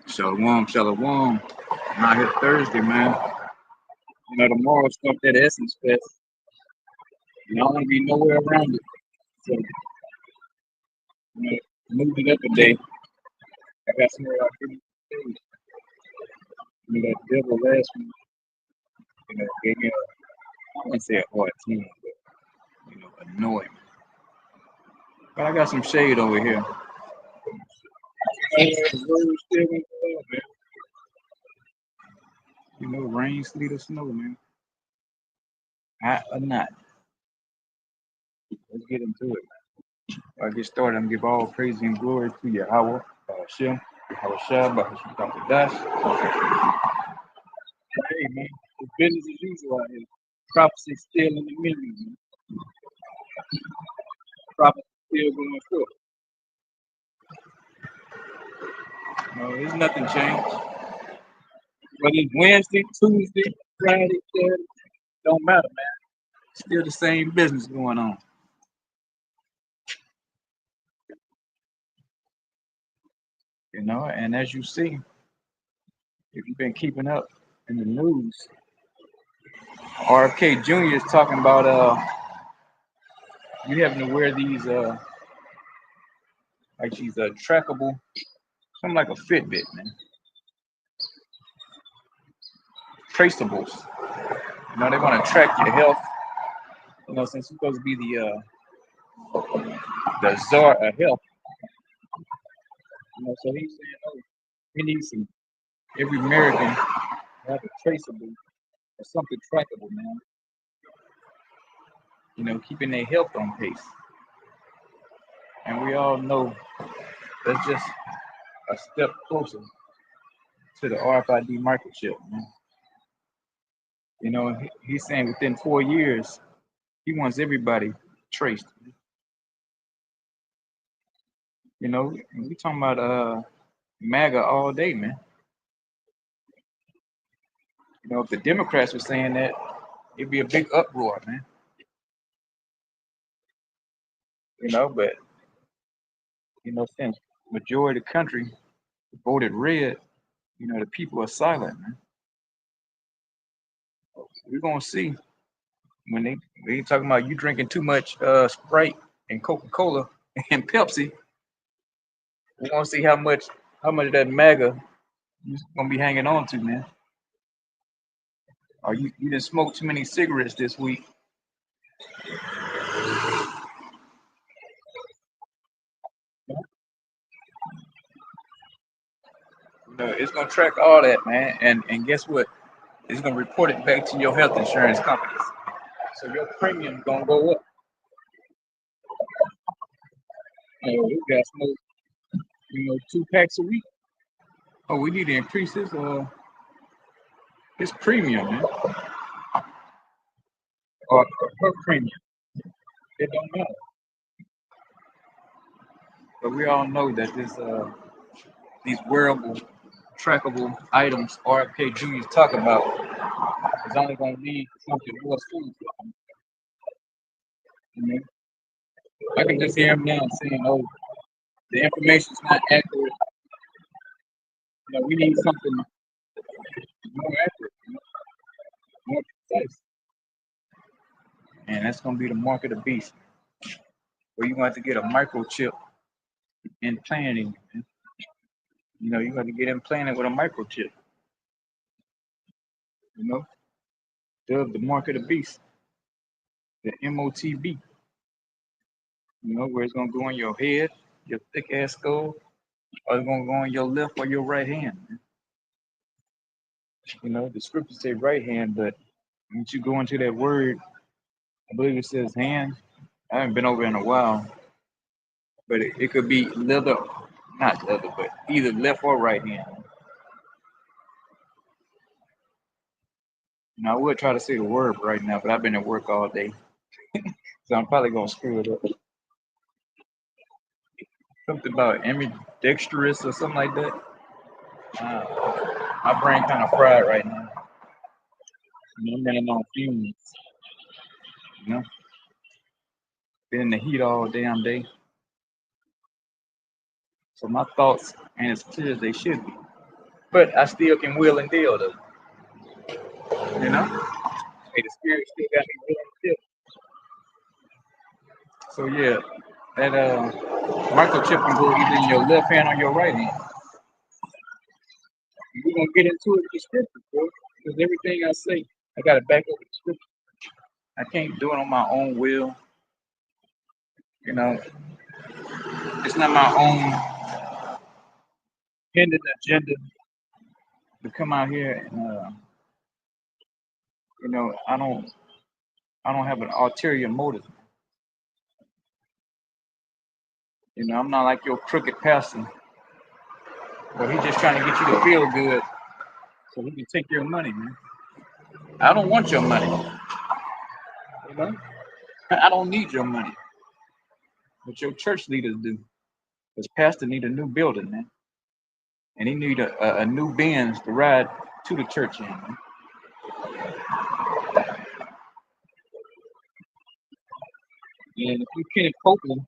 Shalom, shalom. I'm out here Thursday, man. Tomorrow's up that Essence Fest. I don't want to be nowhere around it. So, moved it up a day. I got somewhere out here. That devil last week, gave me I wouldn't say a hard team, but, annoying. But I got some shade over here. The road's still gonna go up, man. Rain, sleet, or snow, man. Hot or not. Let's get into it. I get started, I'm give all praise and glory to Yahweh, Hashem, Shah, Dr. Dash. Hey, man, it's business as usual out here. Prophecy still in the millions, man. Prophecy still going forth. No, there's nothing changed. Whether it's Wednesday, Tuesday, Friday, Saturday, don't matter, man. Still the same business going on. And as you see, if you've been keeping up in the news, RFK Jr. is talking about you having to wear these like these trackable, something like a Fitbit, man. Traceables. They're gonna track your health. Since you're supposed to be the czar of health. So he's saying, oh, we need every American have a traceable or something trackable, man. Keeping their health on pace. And we all know that's just a step closer to the RFID microchip, man. He's saying within 4 years, he wants everybody traced. We talking about MAGA all day, man. If the Democrats were saying that, it'd be a big uproar, man. But since majority of the country voted red, the people are silent, man. We're gonna see when they talking about you drinking too much Sprite and Coca-Cola and Pepsi. We're gonna see how much of that MAGA you're gonna be hanging on to, man. Or you didn't smoke too many cigarettes this week. It's gonna track all that, man. And guess what? It's gonna report it back to your health insurance companies. So your premium's gonna go up. You got smoke, 2 packs a week. Oh, we need to increase his premium, man. Or her premium. It don't matter. But we all know that these wearable, trackable items RFK Jr. is talking about is only going to lead to something more food. I can just hear him now saying, "Oh, the information's not accurate. We need something more accurate, more precise." And that's going to be the mark of the beast, where you want to get a microchip implanted in you. You got to get implanted with a microchip. The mark of the beast, the MOTB. Where it's gonna go on your head, your thick ass skull, or it's gonna go on your left or your right hand. The scriptures say right hand, but once you go into that word, I believe it says hand. I haven't been over in a while, but it could be leather, not leather, but either left or right hand. I would try to say the word right now, but I've been at work all day, so I'm probably gonna screw it up. Something about ambidextrous or something like that. My brain kind of fried right now. I'm running on fumes. Been in the heat all damn day. So my thoughts ain't as clear as they should be. but I still can will and deal though. You know, hey, the spirit still got me willing to deal. So yeah, that microchip can go either in your left hand or your right hand. We're gonna get into it with the scripture, bro. Because everything I say, I gotta back up with the scripture. I can't do it on my own will. You know, it's not my own hidden agenda to come out here and you know, I don't have an ulterior motive. You know, I'm not like your crooked pastor, but he's just trying to get you to feel good so he can take your money, man. I don't want your money. You know, I don't need your money, but your church leaders do. Because pastor need a new building, man, and he need a new Benz to ride to the church in. Man. And if you Kenneth Copeland,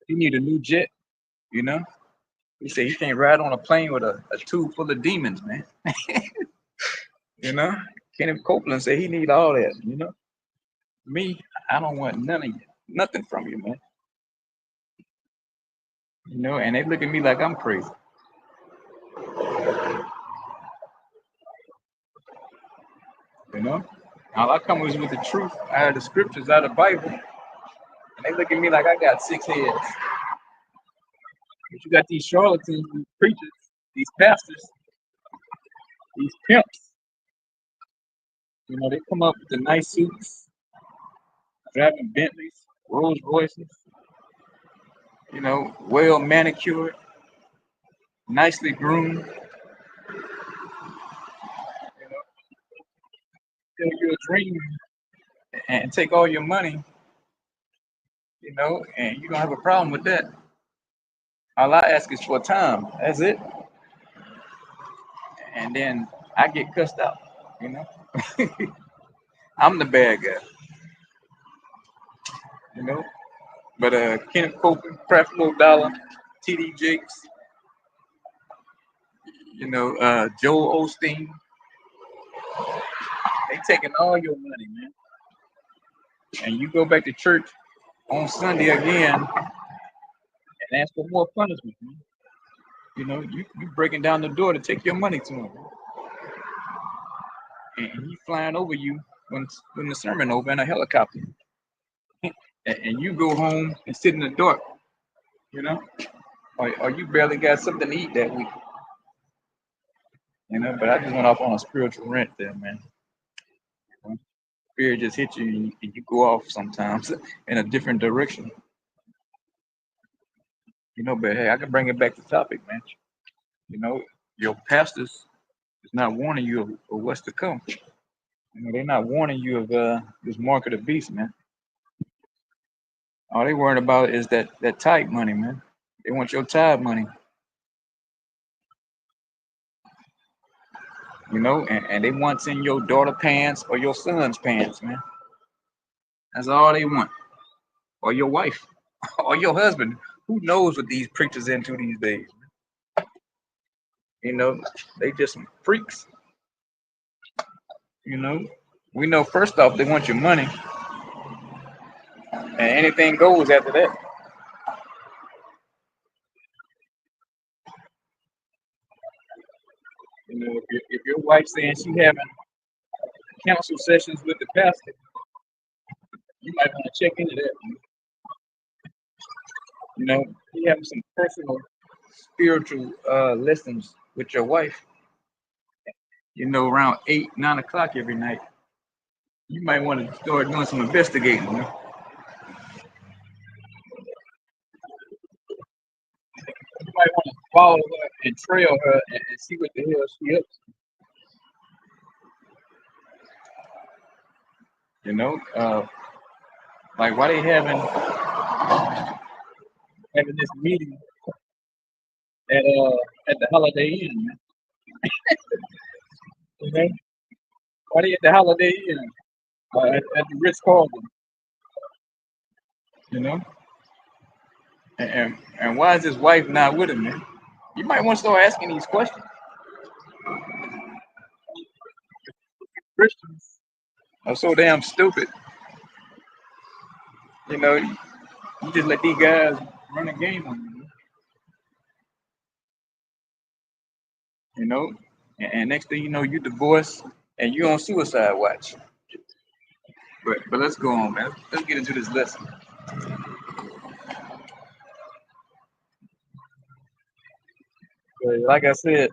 he need a new jet. You know, he said he can't ride on a plane with a tube full of demons, man. You know, Kenneth Copeland said he need all that. You know, me, I don't want none of you, nothing from you, man. You know, and they look at me like I'm crazy. You know, all I come is with the truth out of the scriptures, out of the Bible, and they look at me like I got 6 heads. But you got these charlatans, these preachers, these pastors, these pimps. You know, they come up with the nice suits, driving Bentleys, Rolls Royces. You know, well manicured, nicely groomed. You know, tell you a dream and take all your money. You know, and you don't have a problem with that. All I ask is for time. That's it. And then I get cussed out. You know, I'm the bad guy. You know, but Kenneth Copeland, Creflo Dollar, T.D. Jakes, you know, Joel Osteen, they taking all your money, man. And you go back to church on Sunday again and ask for more punishment, man. You know, you breaking down the door to take your money to him, and he flying over you when the sermon over in a helicopter, and you go home and sit in the dark, you know, or you barely got something to eat that week, you know. But I just went off on a spiritual rant there, man. Spirit just hit you and you go off sometimes in a different direction, you know. But hey, I can bring it back to topic, man. You know, your pastors is not warning you of what's to come. You know, they're not warning you of this mark of the beast, man. All they worried about is that tithe money, man. They want your tithe money, you know, and they want in your daughter pants or your son's pants, man. That's all they want. Or your wife, or your husband. Who knows what these preachers into these days? You know, they just some freaks. You know, we know first off they want your money, and anything goes after that. You know, if your wife saying she having counsel sessions with the pastor, you might want to check into that. You know, you having some personal spiritual lessons with your wife. You know, around 8, 9 o'clock every night. You might want to start doing some investigating. You know? You might want to follow her and trail her and see what the hell she up to. You know, like why they having this meeting at the Holiday Inn, man? You know, why they at the Holiday Inn at the Ritz Carlton? You know, and why is his wife not with him, man? You might want to start asking these questions. Christians are so damn stupid. You just let these guys run a game on you. You know, and next thing you know, you divorced and you on suicide watch. But let's go on, man. Let's get into this lesson. Like I said,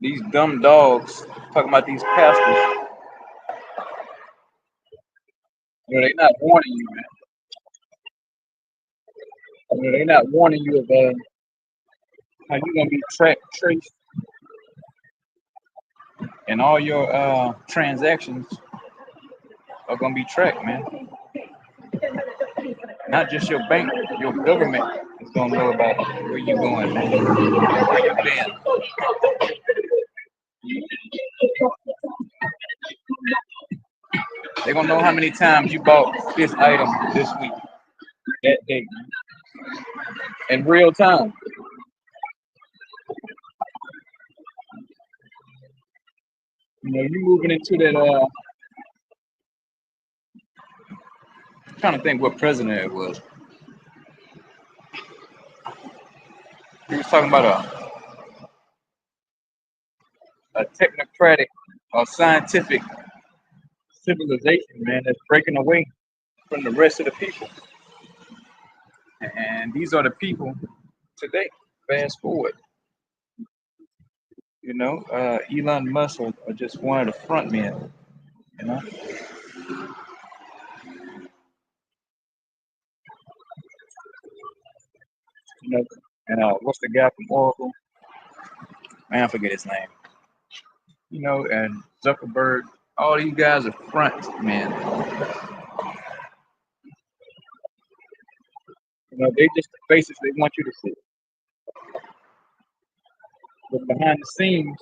these dumb dogs talking about these pastors. They're not warning you, man. They're not warning you of how you're gonna be tracked, traced, and all your transactions are gonna be tracked, man. Not just your bank, your government is gonna know about where you going, man. Where you been. They're gonna know how many times you bought this item this week, that day, in real time. You moving into that. I'm trying to think what president it was. He was talking about a technocratic or scientific civilization, man, that's breaking away from the rest of the people. And these are the people today. Fast forward, Elon Musk are just one of the front men, you know. You know, and what's the guy from Oracle? Man, I forget his name. And Zuckerberg. All these guys are front men. They just the faces they want you to see. But behind the scenes,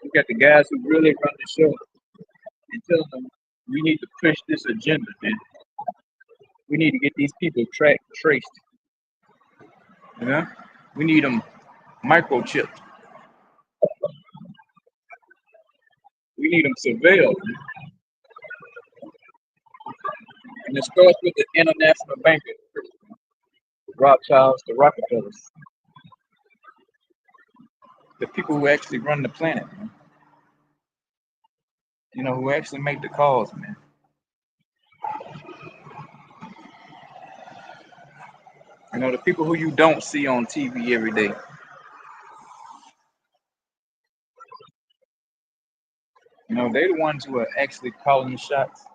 you got the guys who really run the show and tell them we need to push this agenda, man. We need to get these people tracked, traced. You know, we need them microchipped. We need them surveilled. And it starts with the international bankers, the Rothschilds, the Rockefellers, the people who actually run the planet, man. Who actually make the calls, man. The people who you don't see on TV every day. They're the ones who are actually calling the shots.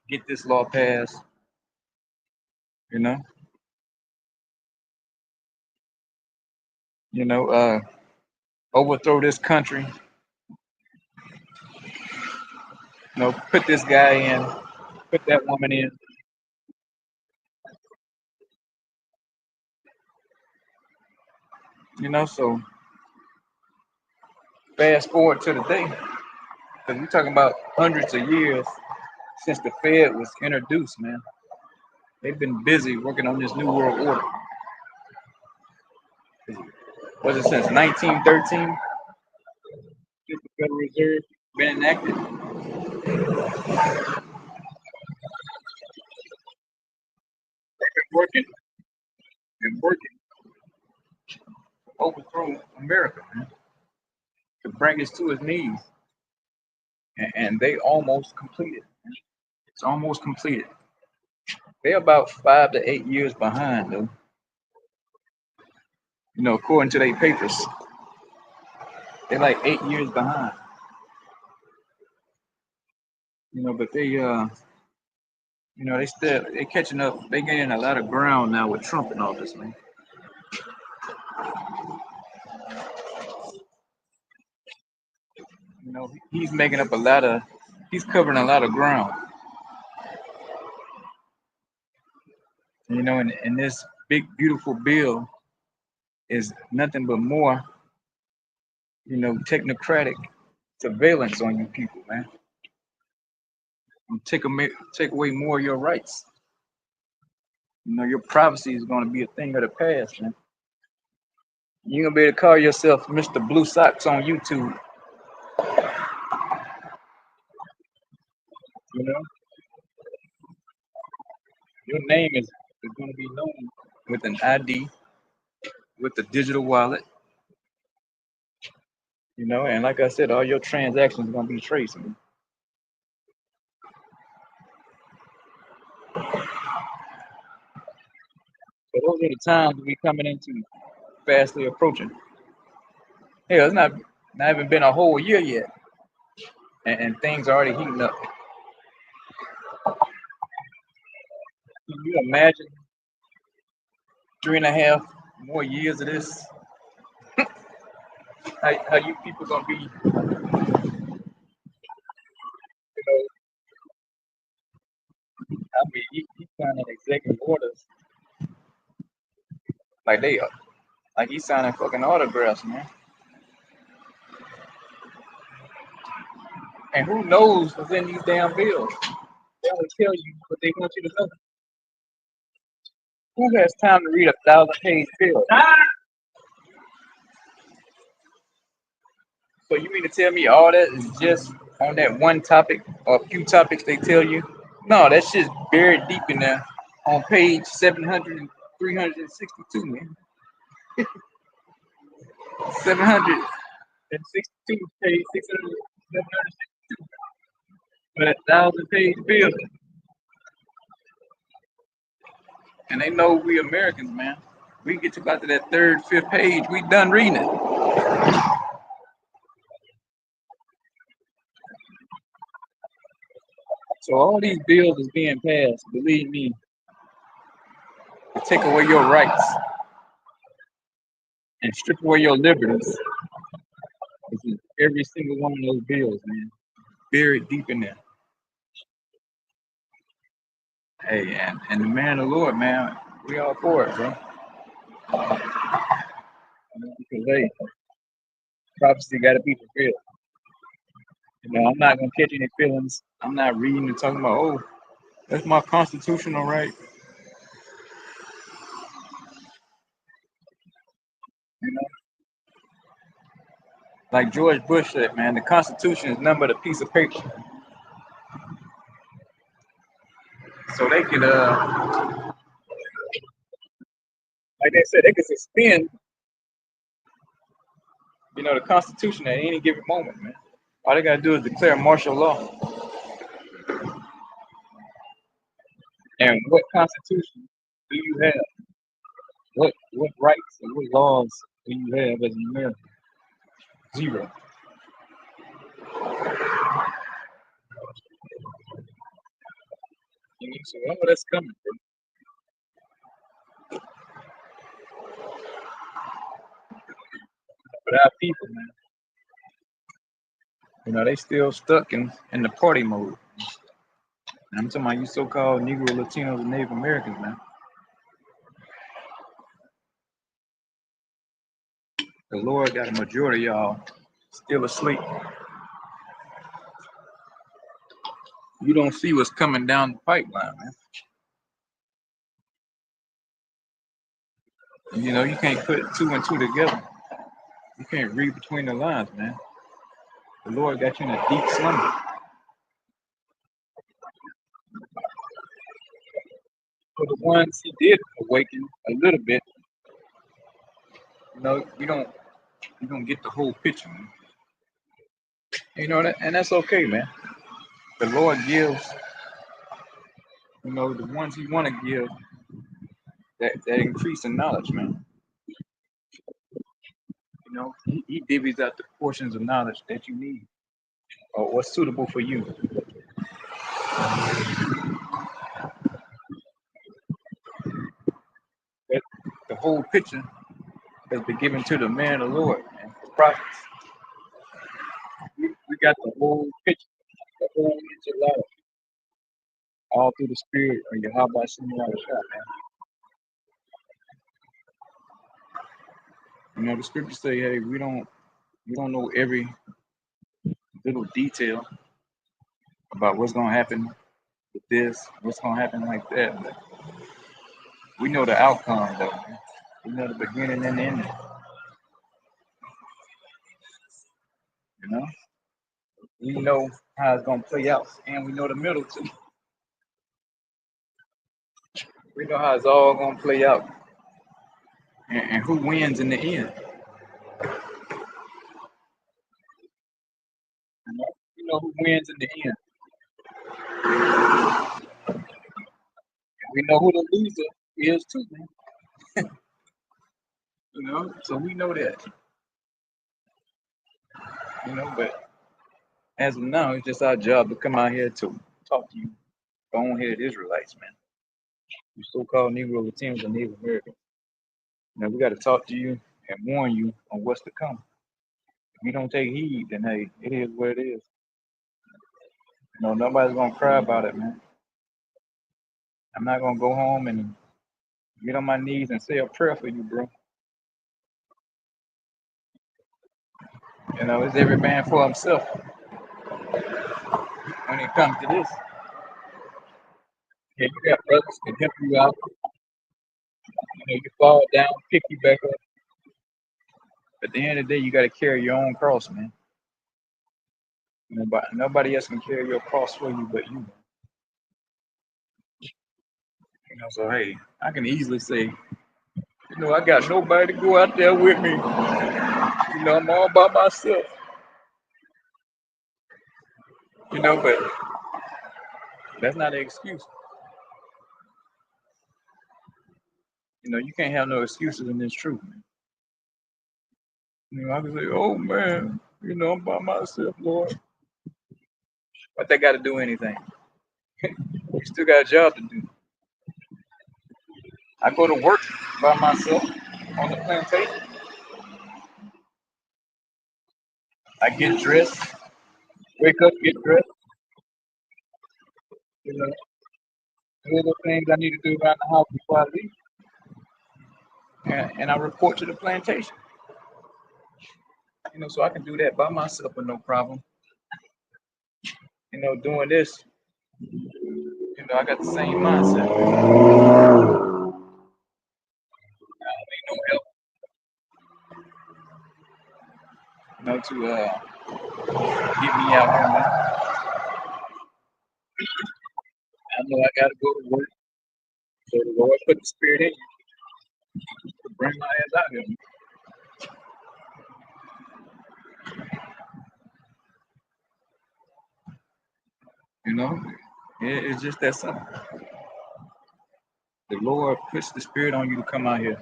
Get this law passed. You know, overthrow this country. Put this guy in, put that woman in. So fast forward to the day, because we're talking about hundreds of years since the Fed was introduced, man. They've been busy working on this new world order. Was it since 1913? Since the Federal Reserve been enacted? Been working and working to overthrow America, man, to bring us to its knees. And they almost completed. It's almost completed. They're about 5 to 8 years behind, though. According to their papers, they're like 8 years behind. But they catching up. They gaining a lot of ground now with Trump and all this, man. He's making up he's covering a lot of ground. And this big beautiful bill is nothing but more, technocratic surveillance on you people, man. Take away more of your rights. Your privacy is going to be a thing of the past, man. You're gonna be able to call yourself Mr. Blue Socks on YouTube. know, your name is going to be known with an ID, with the digital wallet, and like I said, all your transactions are going to be traced. So those are the times we coming into fastly approaching. Hell, it's not even been a whole year yet, and things are already heating up. Can you imagine 3.5 more years of this? How you people gonna be? I mean, he signing executive orders like they are, like he's signing fucking autographs, man. And who knows what's in these damn bills? They only tell you what they want you to know. Who has time to read 1,000-page bill? So you mean to tell me all that is just on that one topic or a few topics they tell you? No, that shit's buried deep in there on page 700 and 362, man. 762, page 600, 762. For that 1,000-page bill. And they know we Americans, man. We get to about to that third, fifth page, we done reading it. So all these bills is being passed, believe me, to take away your rights and strip away your liberties. This is every single one of those bills, man. Buried deep in there. Hey, and the man of the Lord, man, we all for it, bro. Because hey, prophecy got to be fulfilled. I'm not gonna catch any feelings. I'm not reading and talking about, oh, that's my constitutional right. You know, like George Bush said, man, the Constitution is nothing but a piece of paper. So they could, like they said, they could suspend, the Constitution at any given moment, man. All they gotta do is declare martial law. And what constitution do you have? What rights and what laws do you have as an American? Zero. So all that's coming, bro. But our people, man, they still stuck in the party mode. And I'm talking about you so-called Negro, Latinos, and Native Americans, man. The Lord got a majority of y'all still asleep. You don't see what's coming down the pipeline, man. And, you can't put two and two together. You can't read between the lines, man. The Lord got you in a deep slumber. For the ones He did awaken a little bit, you don't get the whole picture, man. And that's okay, man. The Lord gives, the ones He want to give that increase in knowledge, man. He divvies out the portions of knowledge that you need or what's suitable for you. That the whole picture has been given to the man of the Lord, man, the prophets. We got the whole picture, the whole enchilada, all through the spirit of Yahweh Shem Shah, man. The scriptures say, hey, we don't know every little detail about what's gonna happen with this, what's gonna happen like that. But we know the outcome though, man. We know the beginning and the ending. You know? We know how it's gonna play out, and we know the middle too. We know how it's all gonna play out, and who wins in the end. We know who wins in the end. We know who the loser is too, man. So we know that. But as of now, it's just our job to come out here to talk to you, boneheaded Israelites, man. You so-called Negro Latinos and Native Americans. We got to talk to you and warn you on what's to come. If you don't take heed, then hey, it is what it is. Nobody's gonna cry about it, man. I'm not gonna go home and get on my knees and say a prayer for you, bro. It's every man for himself when it comes to this. Yeah, you got brothers that help you out. You fall down, pick you back up. At the end of the day, you got to carry your own cross, man. Nobody else can carry your cross for you but you. So hey, I can easily say, I got nobody to go out there with me. I'm all by myself. But that's not an excuse. You can't have no excuses in this truth, man. I can say, oh man, I'm by myself, Lord. But they got to do anything. You still got a job to do. I go to work by myself on the plantation. I get dressed, wake up, get dressed. Do the things I need to do around the house before I leave. And I report to the plantation. So I can do that by myself with no problem. Doing this, I got the same mindset. I don't need no help, to get me out here, man. I know I got to go to work. So the Lord put the spirit in you to bring my ass out here. It's just that simple. The Lord puts the spirit on you to come out here.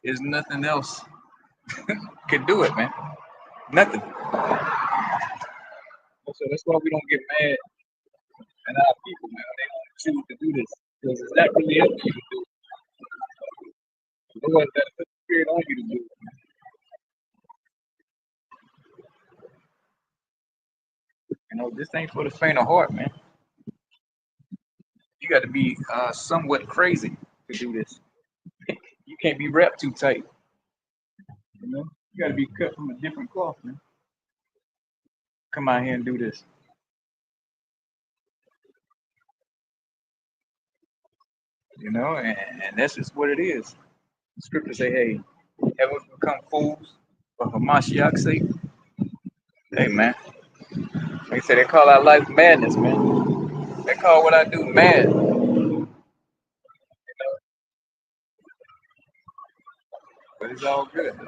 There's nothing else can do it, man. Nothing. So that's why we don't get mad at our people, man. They don't choose to do this because it's not really up to you to do it. The Lord got to put the spirit on you to do it, man. This ain't for the faint of heart, man. You got to be somewhat crazy to do this. You can't be wrapped too tight. You got to be cut from a different cloth, man. Come out here and do this. And that's just what it is. The scriptures say, hey, heaven become fools for Hamashiach's sake. Hey, man. Like I said, they call our life madness, man. They call what I do mad. But it's all good.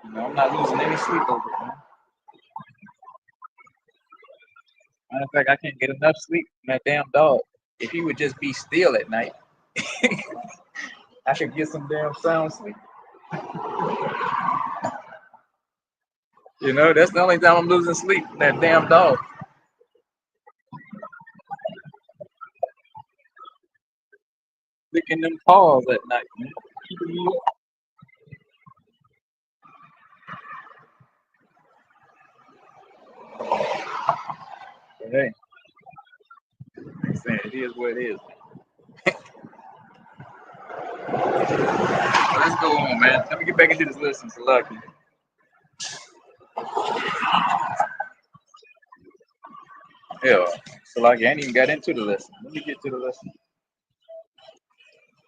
I'm not losing any sleep over it, man. Matter of fact, I can't get enough sleep from that damn dog. If he would just be still at night, I could get some damn sound sleep. That's the only time I'm losing sleep, that damn dog. Licking them paws at night, man. Keeping me up. But hey, I'm saying it is what it is. Let's go on, man. Let me get back into this lesson, so lucky. Yeah, so lucky. I ain't even got into the lesson. Let me get to the lesson.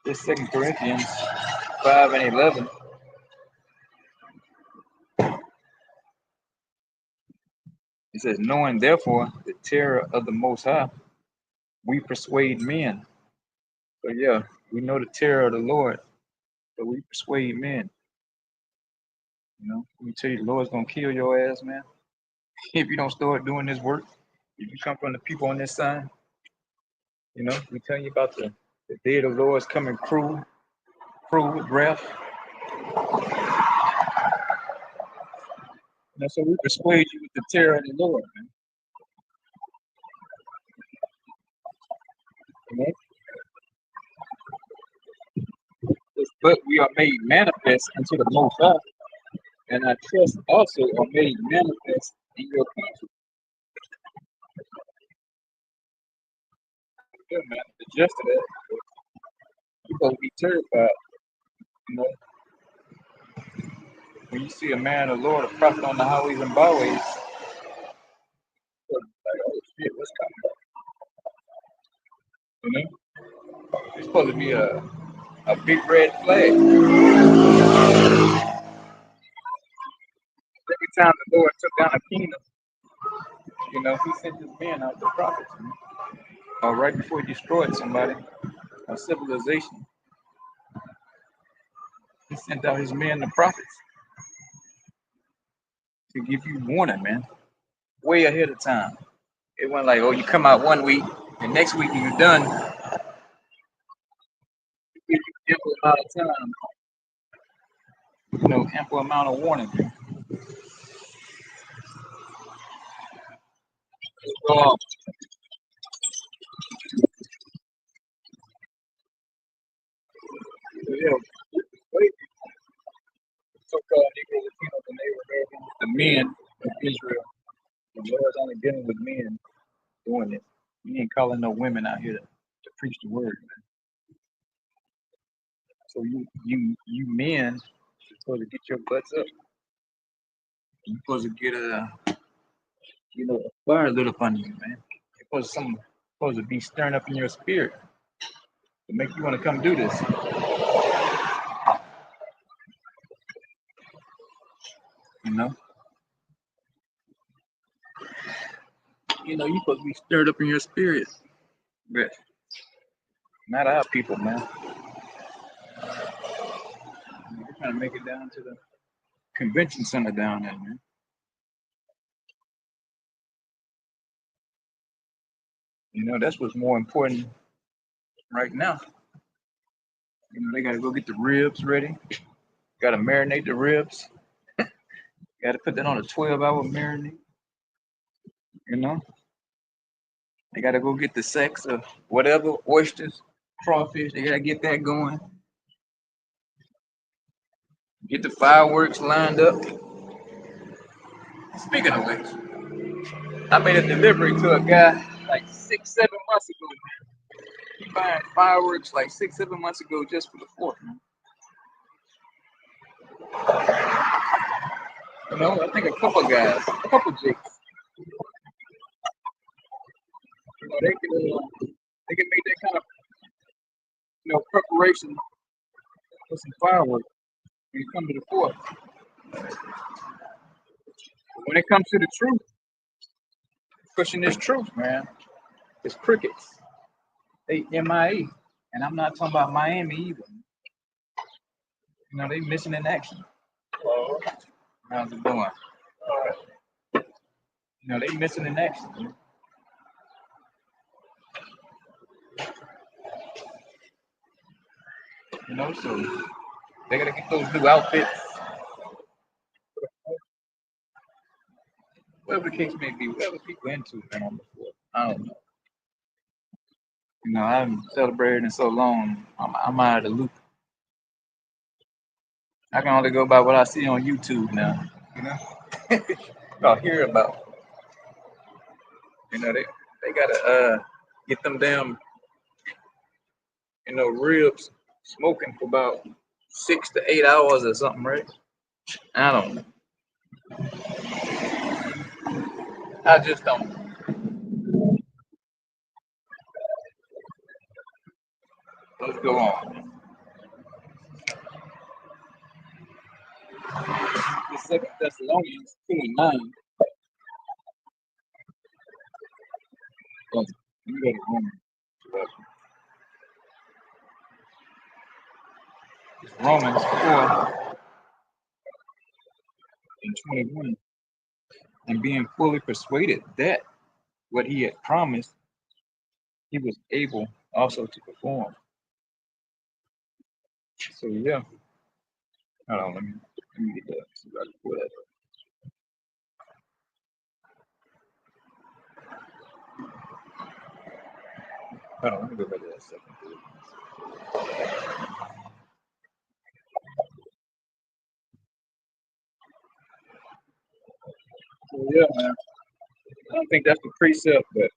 This 2 Corinthians 5 and 11. It says, knowing therefore the terror of the Most High, we persuade men. So yeah, we know the terror of the Lord, but we persuade men. Let me tell you, the Lord's gonna kill your ass, man. If you don't start doing this work, if you come from the people on this side, we tell you about the day of the Lord's coming cruel with wrath. So we persuade you with the terror of the Lord, man. You know? But we are made manifest unto the Most High, and our trust also are made manifest in your country. Yeah, man, the gist of that, you're supposed to be terrified. You know, when you see a man of the Lord, a prophet on the highways and byways, you're like, oh shit, what's coming up? You know, it's supposed to be a big red flag. Every time the Lord took down a kingdom, he sent his men out, the prophets. Right before he destroyed somebody, a civilization, he sent out his men, the prophets, to give you warning, man, way ahead of time. It wasn't like, oh, you come out one week, and next week you're done. You give ample amount of time, ample amount of warning. So, yeah, so-called Negro Latinos and Native Americans, the men of Israel. The Lord's only dealing with men doing it. He ain't calling no women out here to preach the word, man. So you men supposed to get your butts up. You're supposed to get a fire lit up under you, man. You're supposed to be stirring up in your spirit to make you want to come do this. You're supposed to be stirred up in your spirit. But not our people, man. We're trying to make it down to the convention center down there, man. That's what's more important right now. They got to go get the ribs ready. Got to marinate the ribs. Got to put that on a 12-hour marinade. They got to go get the sex of whatever, oysters, crawfish. They got to get that going. Get the fireworks lined up. Speaking of which, I made a delivery to a guy like 6-7 months ago. He buying fireworks like 6-7 months ago just for the 4th, man. I think a couple jakes. They can make that kind of preparation for some fireworks when you come to the 4th. But when it comes to the truth, pushing this truth, man, it's crickets. They MIA. And I'm not talking about Miami either. They missing in action. How's it going? They missing in action. So they gotta get those new outfits. Whatever the case may be, whatever people into, man, on the 4th. I don't know. I haven't celebrated in so long. I'm out of the loop. I can only go by what I see on YouTube now. I'll hear about. They gotta get them damn ribs smoking for about 6 to 8 hours or something, right? I don't know. I just don't. Let's go on. The 2 Thessalonians 2:9. Oh, you go to Romans. It's Romans 4:21. And being fully persuaded that what he had promised, he was able also to perform. So yeah. Hold on, let me get that. See if I can pull that up. Hold on, let me go back to that second. So yeah, man. I don't think that's the precept, but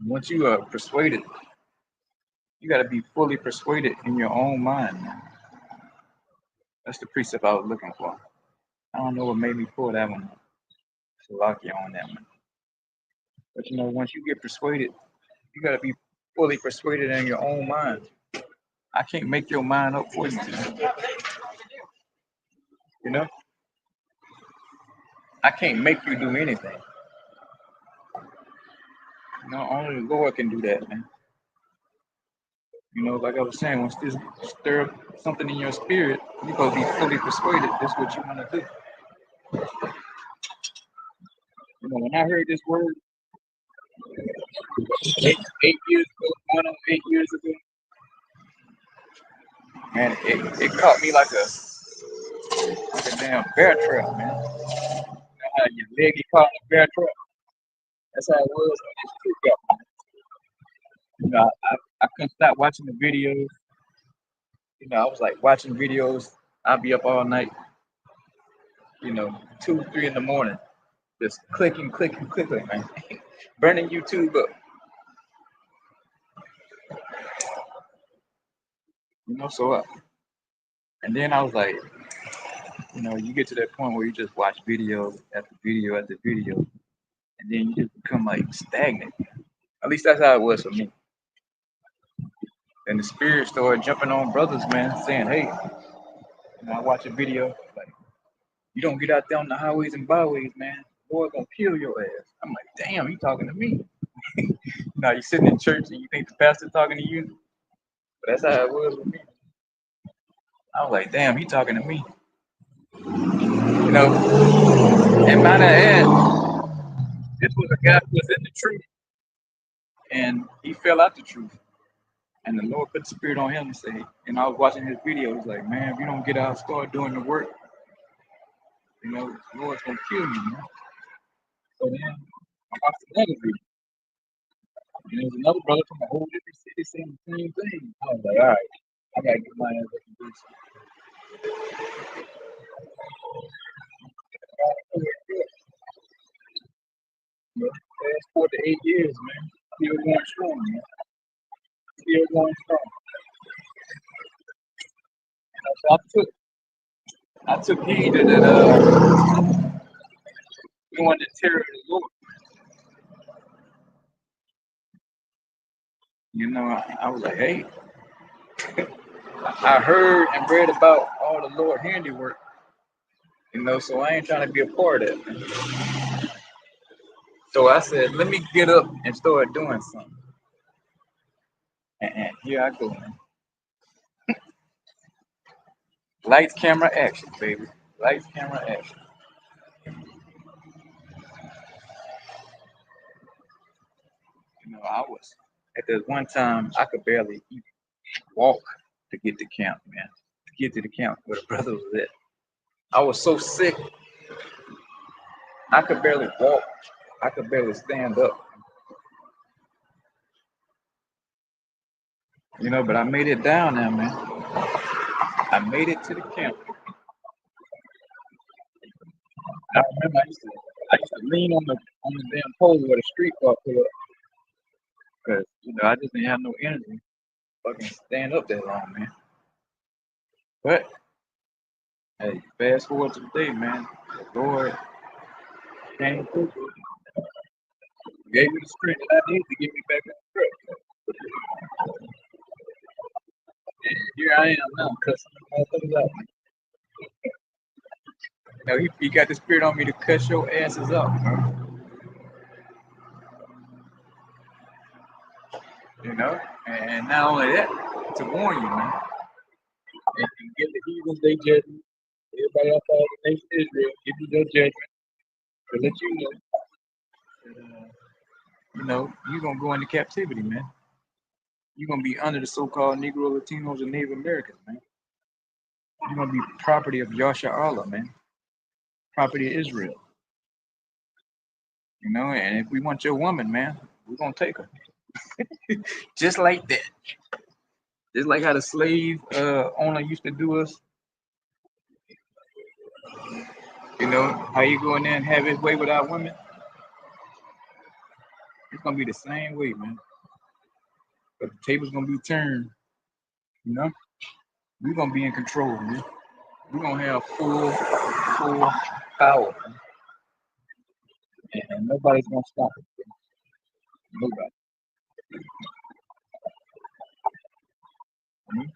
once you are persuaded, you got to be fully persuaded in your own mind, man. That's the precept I was looking for. I don't know what made me pull that one. So lock you on that one. But you know, once you get persuaded, you got to be fully persuaded in your own mind. I can't make your mind up for you. You know, I can't make you do anything. You know, only the Lord can do that, man. You know, like I was saying, once this stir up something in your spirit, you're gonna be fully persuaded that's what you want to do. You know, when I heard this word 8 years ago, going on 8 years ago, man, it caught me like a damn bear trap, man. You know how your leg get caught in a bear trap? That's how it was when this truth got me. You know, I couldn't stop watching the videos. You know, I was like watching videos. I'd be up all night, you know, 2, 3 in the morning, just clicking, man. Burning YouTube up. You know, and then I was like, you know, you get to that point where you just watch video after video after video, and then you just become like stagnant. At least that's how it was for me. And the spirit started jumping on brothers, man, saying, "Hey, you know, I watch a video like you don't get out there on the highways and byways, man. The Lord gonna kill your ass." I'm like, "Damn, he talking to me." Now you sitting in church and you think the pastor talking to you, but that's how it was with me. I was like, "Damn, he talking to me." You know, and by the end, this was a guy who was in the truth, and he fell out the truth. And the Lord put the spirit on him and say, and I was watching his video, he's like, man, if you don't get out and start doing the work, you know, the Lord's gonna kill you, man. So then I watched another video. And there was another brother from a whole different city saying the same thing. I was like, all right, I gotta get my ass up and do something. You know, fast forward to 8 years, man. Still going strong, man. Still going strong. So I took heed of that doing the terror of the Lord. You know, I was like, hey, I heard and read about all the Lord handiwork, you know, so I ain't trying to be a part of it. So I said, let me get up and start doing something. And here I go, man. Lights, camera, action, baby. Lights, camera, action. You know, I was at this one time I could barely even walk to get to camp, man. To get to the camp where the brother was at. I was so sick, I could barely walk. I could barely stand up. You know, but I made it down there, man. I made it to the camp. I remember I used to lean on the damn pole where the street car pulled up. Cause you know, I just didn't have no energy to fucking stand up that long, man. But hey, fast forward to the day, man. The Lord came through, gave me the strength that I need to get me back on track. And here I am now, cussing motherfuckers out. You know, he got the spirit on me to cuss your asses out, bro. You know, and not only that, to warn you, man, and give the heathens their judgment. Everybody outside the nation of Israel, give you their judgment to let you know, you're gonna go into captivity, man. You're gonna be under the so-called Negro, Latinos, and Native Americans, man. You're gonna be property of Yasha Allah, man. Property of Israel. You know, and if we want your woman, man, we're gonna take her. Just like that. Just like how the slave owner used to do us. You know, how you go in there and have his way with our women. It's gonna be the same way, man. But the table's gonna be turned, you know? We're gonna be in control, man. We're gonna have full power, man. And nobody's gonna stop it. Nobody. Mhm.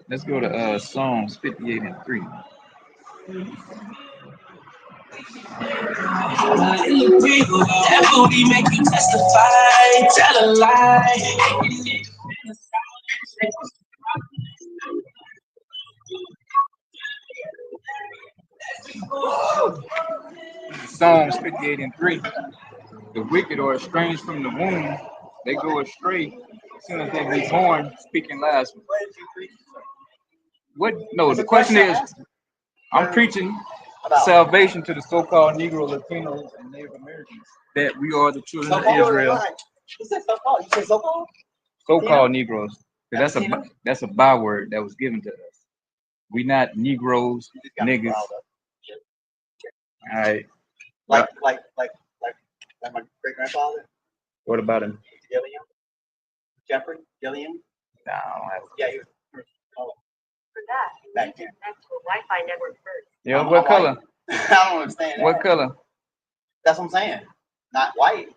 Let's go to Psalms 58 and 3. That booty make you testify, tell a lie. Psalms 58 and 3. The wicked are estranged from the womb. They go astray as soon as they be born, speaking lies. What? No, the question is, I'm preaching salvation to the so-called Negro, Latinos, and Native Americans. That we are the children of Israel. You said so-called? You said so-called? So-called Negroes. That's a byword that was given to us. We not Negroes, niggas. All right. Like my great grandfather, What about him? Gilliam, Jeffrey Gilliam. No, I don't have. Yeah, he was. For that, you Back need to then. connect to a Wi-Fi network first. Yeah, what color? I don't understand. What that. color? That's what I'm saying. Not white.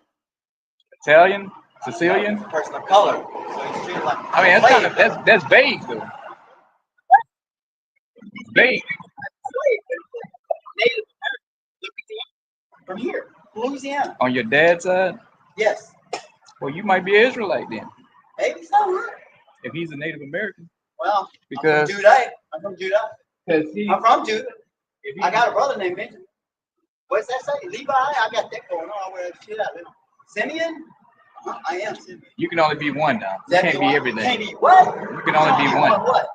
Italian? Sicilian? It's a person of color. So he's treated like. I mean, that's kind of that's vague though. Vague. Native American, Louisiana. From here, Louisiana. On your dad's side? Yes. Well, you might be an Israelite then, Maybe so. if he's a Native American. Well, Because- I'm from Judah. I'm from Judah. Because he, I'm from Judah. if he- I got a brother named Benjamin. What's that say? Levi? I got that going on. I wear that shit out there. Simeon? I am Simeon. you can only be one now. You That can't be one? everything. Can't be what? You can only be one. What?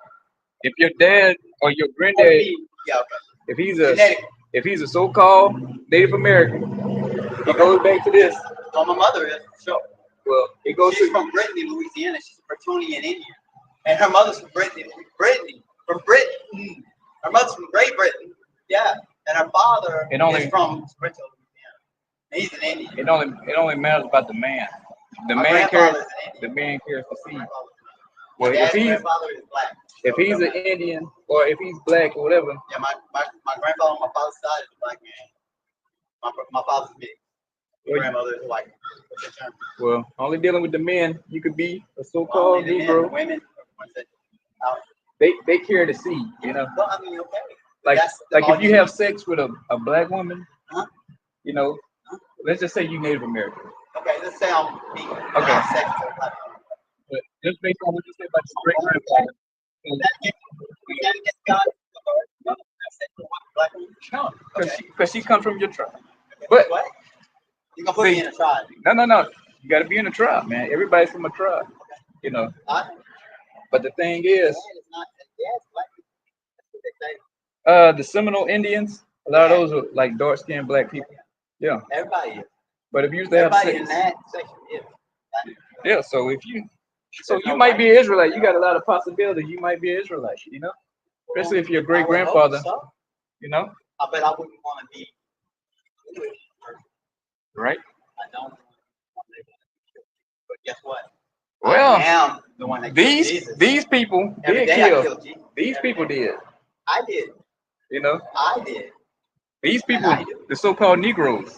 If your dad or your granddad, Yeah, okay. if he's Genetic. a so-called Native American, he goes back to this. Well, my mother is, sure. Well, he goes She's to from Brittany, Louisiana. She's a Bretonian Indian. And her mother's from Brittany. From Britain. Her mother's from Great Britain. Yeah. And her father is from Springfield, Louisiana. And he's an Indian. it only matters about the man. The My man grandfather cares. is an The Indian. man cares to see. My Well, dad's if grandfather is black. if he's an Indian or if he's black or whatever, Yeah, my grandfather on my father's side is a black man. My father's mixed. My well, grandmother is white. well, only dealing with the men, you could be a Only so-called the men, Negro. the women, ones that out. They carry the seed, you know. Well, I mean, okay. Like That's if you all have sex with a black woman, Huh? you know, let's just say you Native American. Okay, let's say I'm me. Okay. I'm sex with a black woman. But just based on what you said about your great grandfather, Is that against God? No, that's sex with a black woman. no, Okay. because she comes from your tribe. But What? You gonna put me in a tribe? no, you got to be in a tribe, man. Everybody's from a tribe, you know. But the thing is, It's not. Yeah, it's black people. That's what they say. the Seminole Indians, a lot of those are like dark-skinned black people. Yeah, Everybody is. but if you used to have Everybody in sex, that section is. yeah. So you might be an Israelite. You got a lot of possibilities. You might be an Israelite, you know. Especially if your great grandfather, So. you know, But I wouldn't want to be Jewish. right? I don't want to be. But guess what? Well, I am the one that killed Jesus. these people Every did day I kill. killed Jesus. These Every people day. did. I did. You know, I did. these people, I do. the so-called Negroes,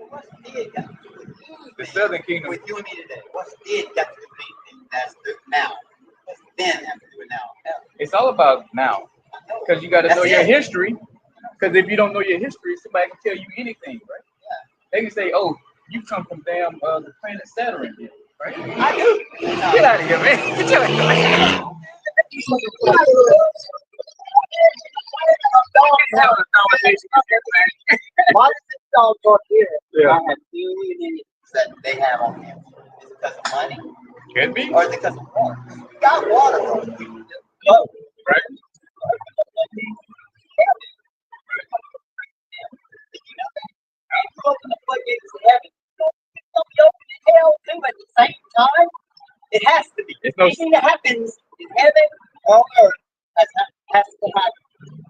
What's did got to do with anything the Southern Kingdom. with you and me today? What's did got to do with anything that's now? What's then have to do with now? It's all about now, because you got to That's know your it. history. Because if you don't know your history, somebody can tell you anything, right? Yeah, They can say, "Oh, you come from damn the planet Saturn, right?" I do. Get out of here, man. Get out of here. Why does this dog go here? Yeah. I have feelings that they have on him. Is it because of money? Could be. Or is it because of water? We got water, bro. We can just go. Right. You open the floodgates of heaven. It's going to be open in hell too at the same time. It has to be. It's no- Anything that happens in heaven or earth has to happen.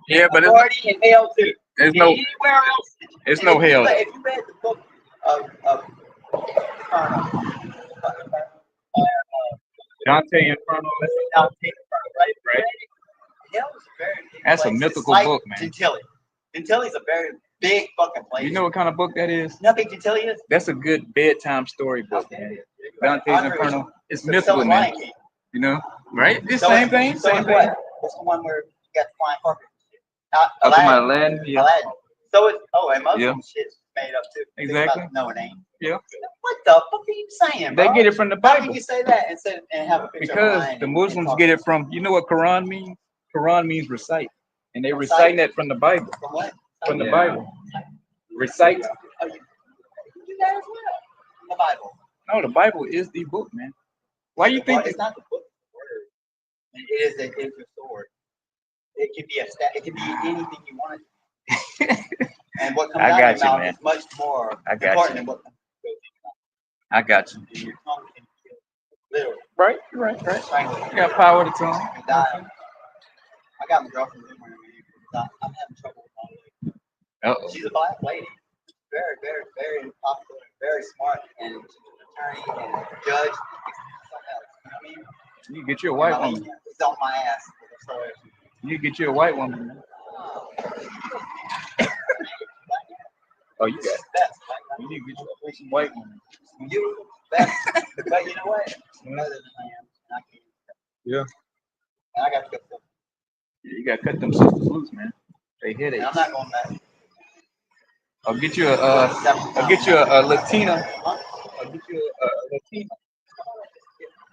Yeah, but Authority in hell too. there's no Anywhere else. it's And no if you hell. If you read the book of Dante Inferno. right? Right. Hell is a very big That's a place. It's mythical like book, man. Gentilly. Gentilly's a very big fucking place. You know what kind of book that is? You know how big Gentilly is? That's a good bedtime story book, man. Dante's Inferno. It's So mythical, is man. Lion King. You know, right? The So same is- thing. so Same is thing. what? What's the one where you got flying carpet? Up in my land. Yeah. Aladdin. So it's and most Yeah. of the shit's made up too. Think Exactly. about- No, it ain't. Yeah. What the fuck are you saying, bro? They get it from the How can Bible you say that and have a picture of a because lion the and Muslims talk get it from. You know what Quran means? Quran means recite, and they Recite? reciting that from the Bible. from what? From the Yeah. Bible. Recite. Oh, you do that as well. In the Bible. No, the Bible is the book, man. Why you think? Well, it's not the book, it's the word. It is a sword. It can be it can be anything you want it to be. And what comes I out got of your you, mouth man. is much more I got important you. than what comes out of your I got you. mouth. Your tongue can kill, literally. Right, right. Strangle. You got power to tongue. You can die. I got my girlfriend in there, man. I'm having trouble with my leg. Uh-oh. She's a black lady. Very, very, very popular, very smart, and she's an attorney and a judge. Something else. You know what I mean? You get you a white I mean, woman. it's on my ass. So You get you a white woman, man. Oh, you got. best. You need to get you a some white woman. You best. But you know what? Better than I am. And I can't. Yeah. And I got to go. You gotta cut them sisters loose, man. They hit it. And I'm not going back. I'll get you a Latina. Huh? I'll get you a Latina.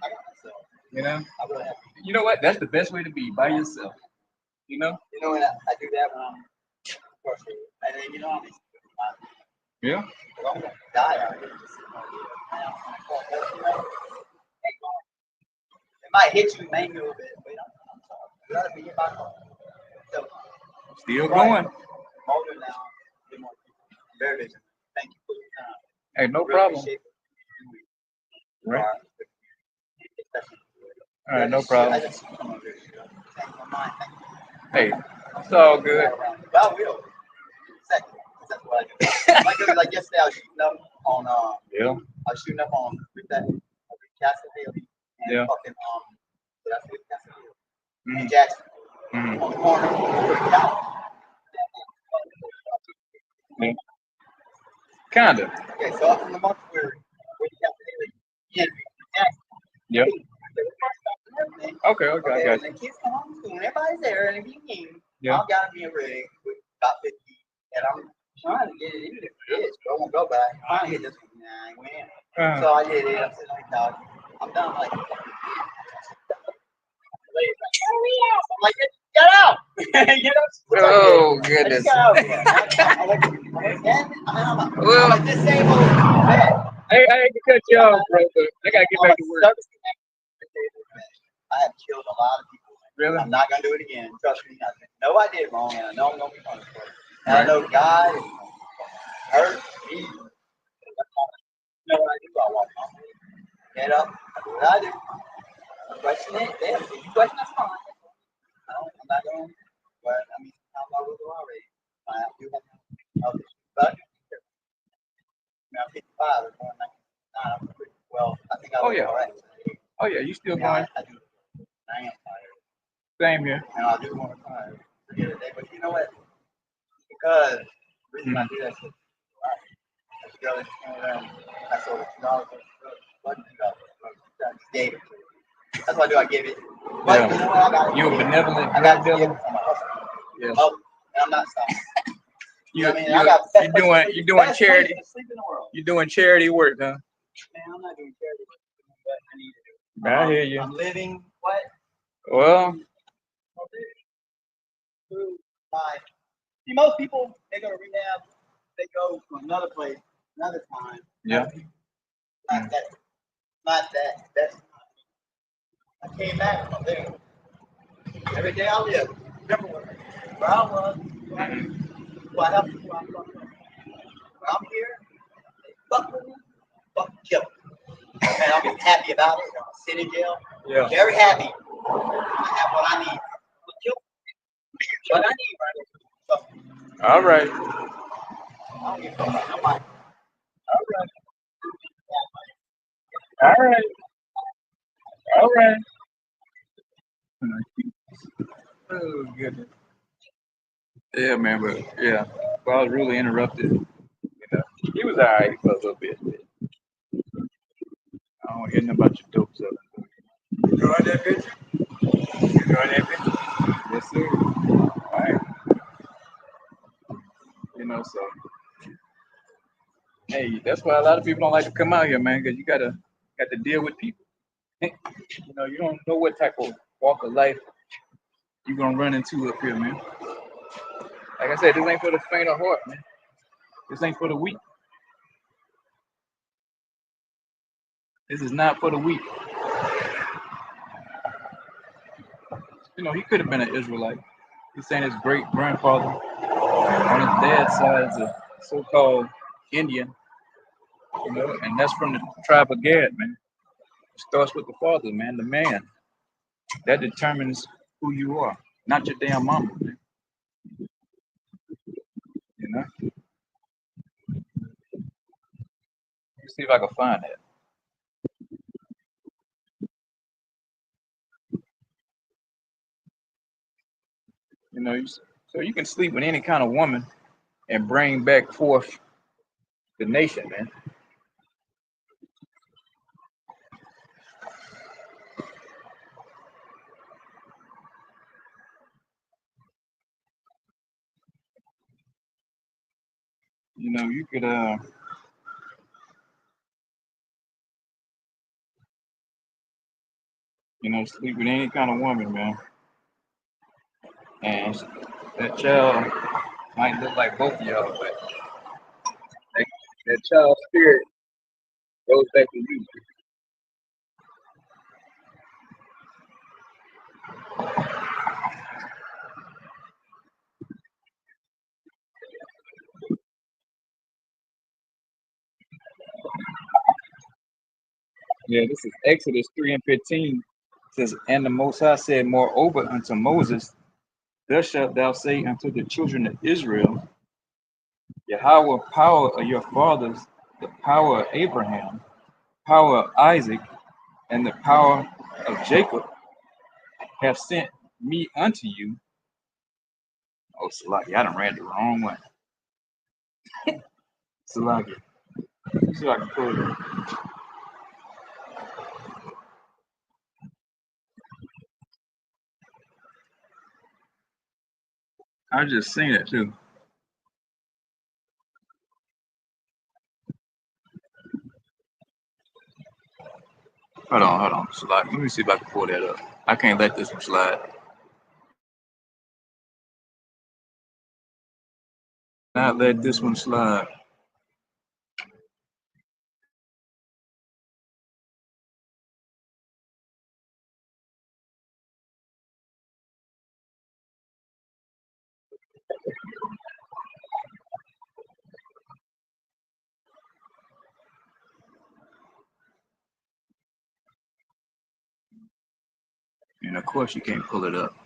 I got myself. You know. I really have. You know what? That's the best way to be by yourself. You know. You know, when I do that when I'm frustrated. And then, you know, I'm Yeah. I'm going to die out here. Just sitting right here. It might hit you, maim you a little bit, but you gotta be hit by a car. So, Still going. I'm older now. Bit more very vigilant. Thank you for your time. Hey, no Really problem. appreciate it. Right. Especially- All right, no I problem. just come over here. Thank my mind. Thank you. Hey, it's all good. But I will. Second. That's what I do. Like yesterday, I was shooting up on Yeah. I was shooting up on Castle Haley and Yeah. fucking that's with Castle Haley Mhm. and Jackson Mhm. on the corner of the couch. Kinda. Okay, so up in the month where Castle Haley, Jackson. Yep. Everything. Okay, I got And you. the kids come home from school, and everybody's there, and if you can, Yeah. I've got me a rig with about 50, and I'm trying to get it in the bitch, but I won't go back. I'm trying to hit this one. Nah, I went in. So I did it. I'm sitting on the couch. I'm done like. I'm like, get out! Get up! Oh I goodness. just got out. Well- I'm a disabled vet. Hey, I hate to cut you off, bro, but I gotta get back to work. I have killed a lot of people. Really? I'm not gonna do it again. Trust me. I know I did wrong, and I know I'm gonna be punished for it. And Right. I know God is gonna hurt me. You know what I do? I walk home, get up, I do what I do. I question it. Then if you question, that's fine. I'm not going. But I mean, I'm over already. I do have other issues, but I'm 55. I'm going 99. I'm pretty well. I think I Oh, was yeah. all right. Oh yeah, you still Yeah, going? I do. I am tired. Same here. And I do want to try to forget a day, but you know what? Because the reason I do that shit, I just go and I sold it $2 worth of drugs. I just gave it to her. That's what I do. I give it. But Yeah. you know what? I got You a benevolent I got drug to give dealer? it from my hustle. Yeah. Oh, and I'm not stopping. You, I mean, you, I got the best you place to doing sleep, you doing best place charity. to sleep in the world. You doing charity work, huh? Man, I'm not doing charity work, but I need to do. I hear you. I'm living what? Well, Through my. See, most people they go to rehab, they go to another place, another time. yeah. Not that. Not that. That's. I came back. I'm living. Every day I live. Remember where I was. Who I helped. Who I'm from. When I'm here, they fuck with me, fuck kill me. And I'll be happy about it. I'll sit in jail. Yeah. Very happy. I have what I need. Kill me. What I need right now. So, All right. I don't give a fuck about nobody. All right. All right. Oh goodness. Yeah, man, but yeah. Well, I was really interrupted. He was alright for a little bit. I don't hear nothing about your dope selling. You enjoying that picture? You enjoying that picture? Yes, sir. All right. So hey, that's why a lot of people don't like to come out here, man, because you got to deal with people. You don't know what type of walk of life you're gonna run into up here, man. Like I said, this ain't for the faint of heart, man. This ain't for the weak. This is not for the weak. He could have been an Israelite. He's saying his great grandfather on his dad's side is a so-called Indian, and that's from the tribe of Gad, man. It starts with the father, man, the man. That determines who you are, not your damn mama, man. You know? Let's see if I can find that. So you can sleep with any kind of woman and bring back forth the nation, man. You could sleep with any kind of woman, man. And that child might look like both of y'all, but that, that child's spirit goes back to you. Yeah, this is Exodus 3 and 15. It says, and the Most High said, moreover unto Moses, thus shalt thou say unto the children of Israel, Yahweh, power of your fathers, the power of Abraham, power of Isaac, and the power of Jacob, have sent me unto you. Oh, Salaki, I done ran the wrong way. Salaki. Let me see if I can pull it up. I just seen it too. Hold on. Salaki. Let me see if I can pull that up. I can't let this one slide. Not let this one slide. And of course you can't pull it up.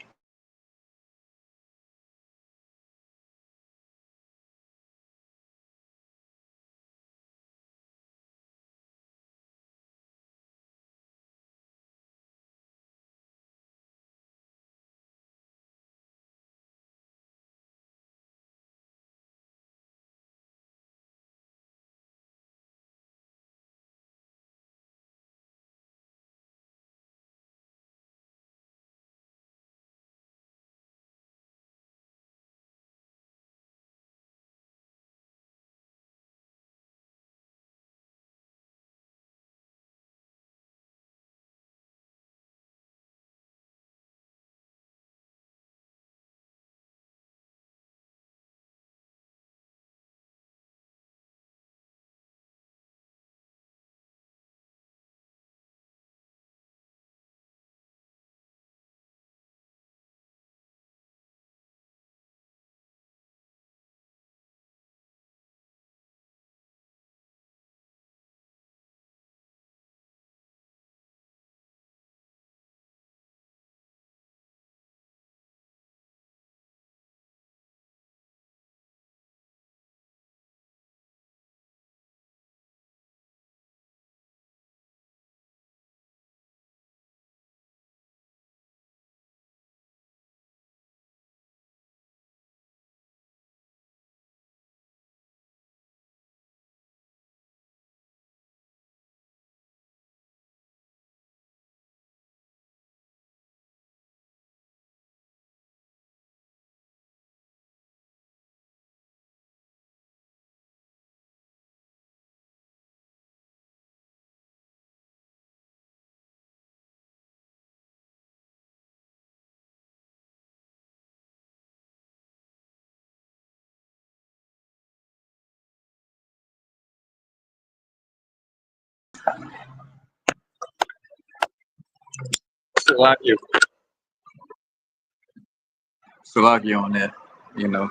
Salakia on that, you know.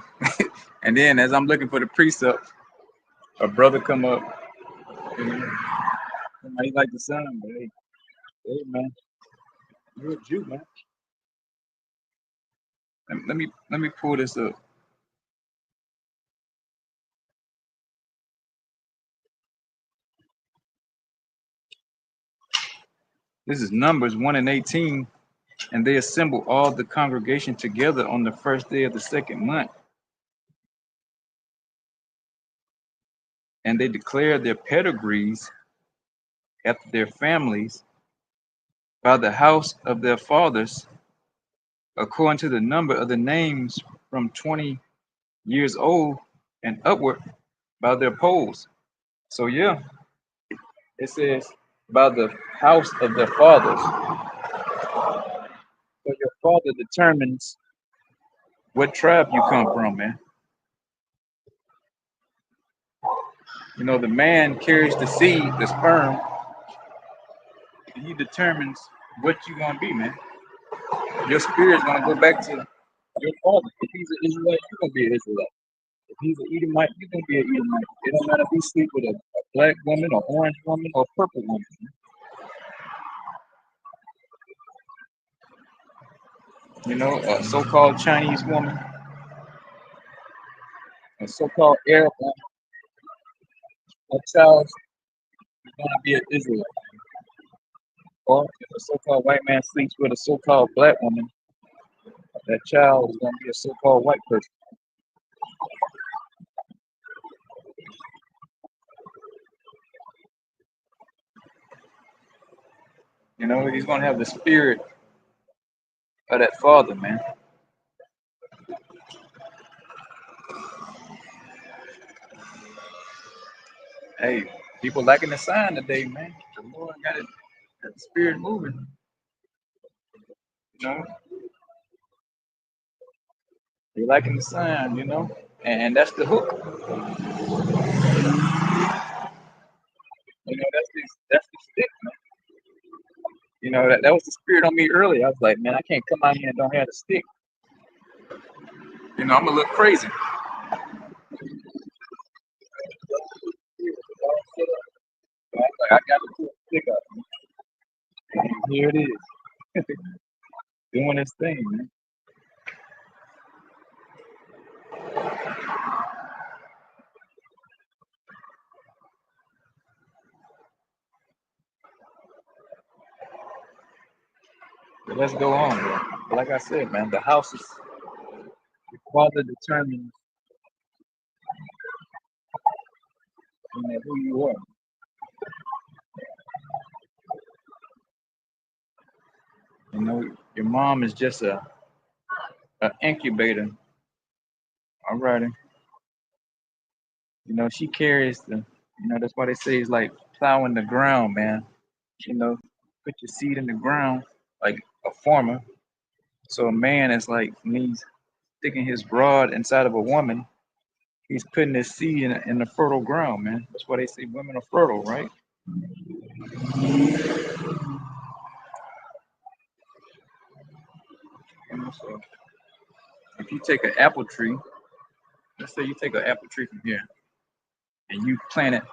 And then as I'm looking for the precept, a brother come up, you know, he like the son, but hey man, you're a Jew, man. Let me pull this up. This is Numbers 1:18, and they assembled all the congregation together on the first day of the second month, and they declared their pedigrees after their families by the house of their fathers, according to the number of the names from 20 years old and upward by their polls. So yeah, it says by the house of their fathers. So your father determines what tribe you come from, man. You know, the man carries the seed, the sperm, and he determines what you're gonna be, man. Your spirit's gonna go back to your father. If he's an Israelite, you're gonna be an Israelite. If he's an Edomite, you're gonna be an Edomite. It don't matter if you sleep with a black woman, or orange woman, or purple woman. You know, a so-called Chinese woman, a so-called Arab woman, a child is gonna be an Israelite. Or if a so-called white man sleeps with a so-called black woman, that child is gonna be a so-called white person. You know, he's gonna have the spirit of that father, man. Hey, people liking the sign today, man. The Lord got the spirit moving. You know, they liking the sign, you know, and that's the hook. You know, that's the stick, man. You know, that was the spirit on me earlier. I was like, man, I can't come out here and don't have the stick. You know, I'm gonna look crazy. So I was like, I got to put the stick up. And here it is, doing its thing, man. But let's go on, bro. Like I said, man, the house is the father determines, you know, who you are. You know, your mom is just a incubator. All righty. You know, she carries the, you know, that's why they say it's like plowing the ground, man. You know, put your seed in the ground like a farmer. So a man is like, when he's sticking his rod inside of a woman, he's putting his seed in the fertile ground, man. That's why they say women are fertile, right? You know, so if you take an apple tree, let's say you take an apple tree from here and you plant it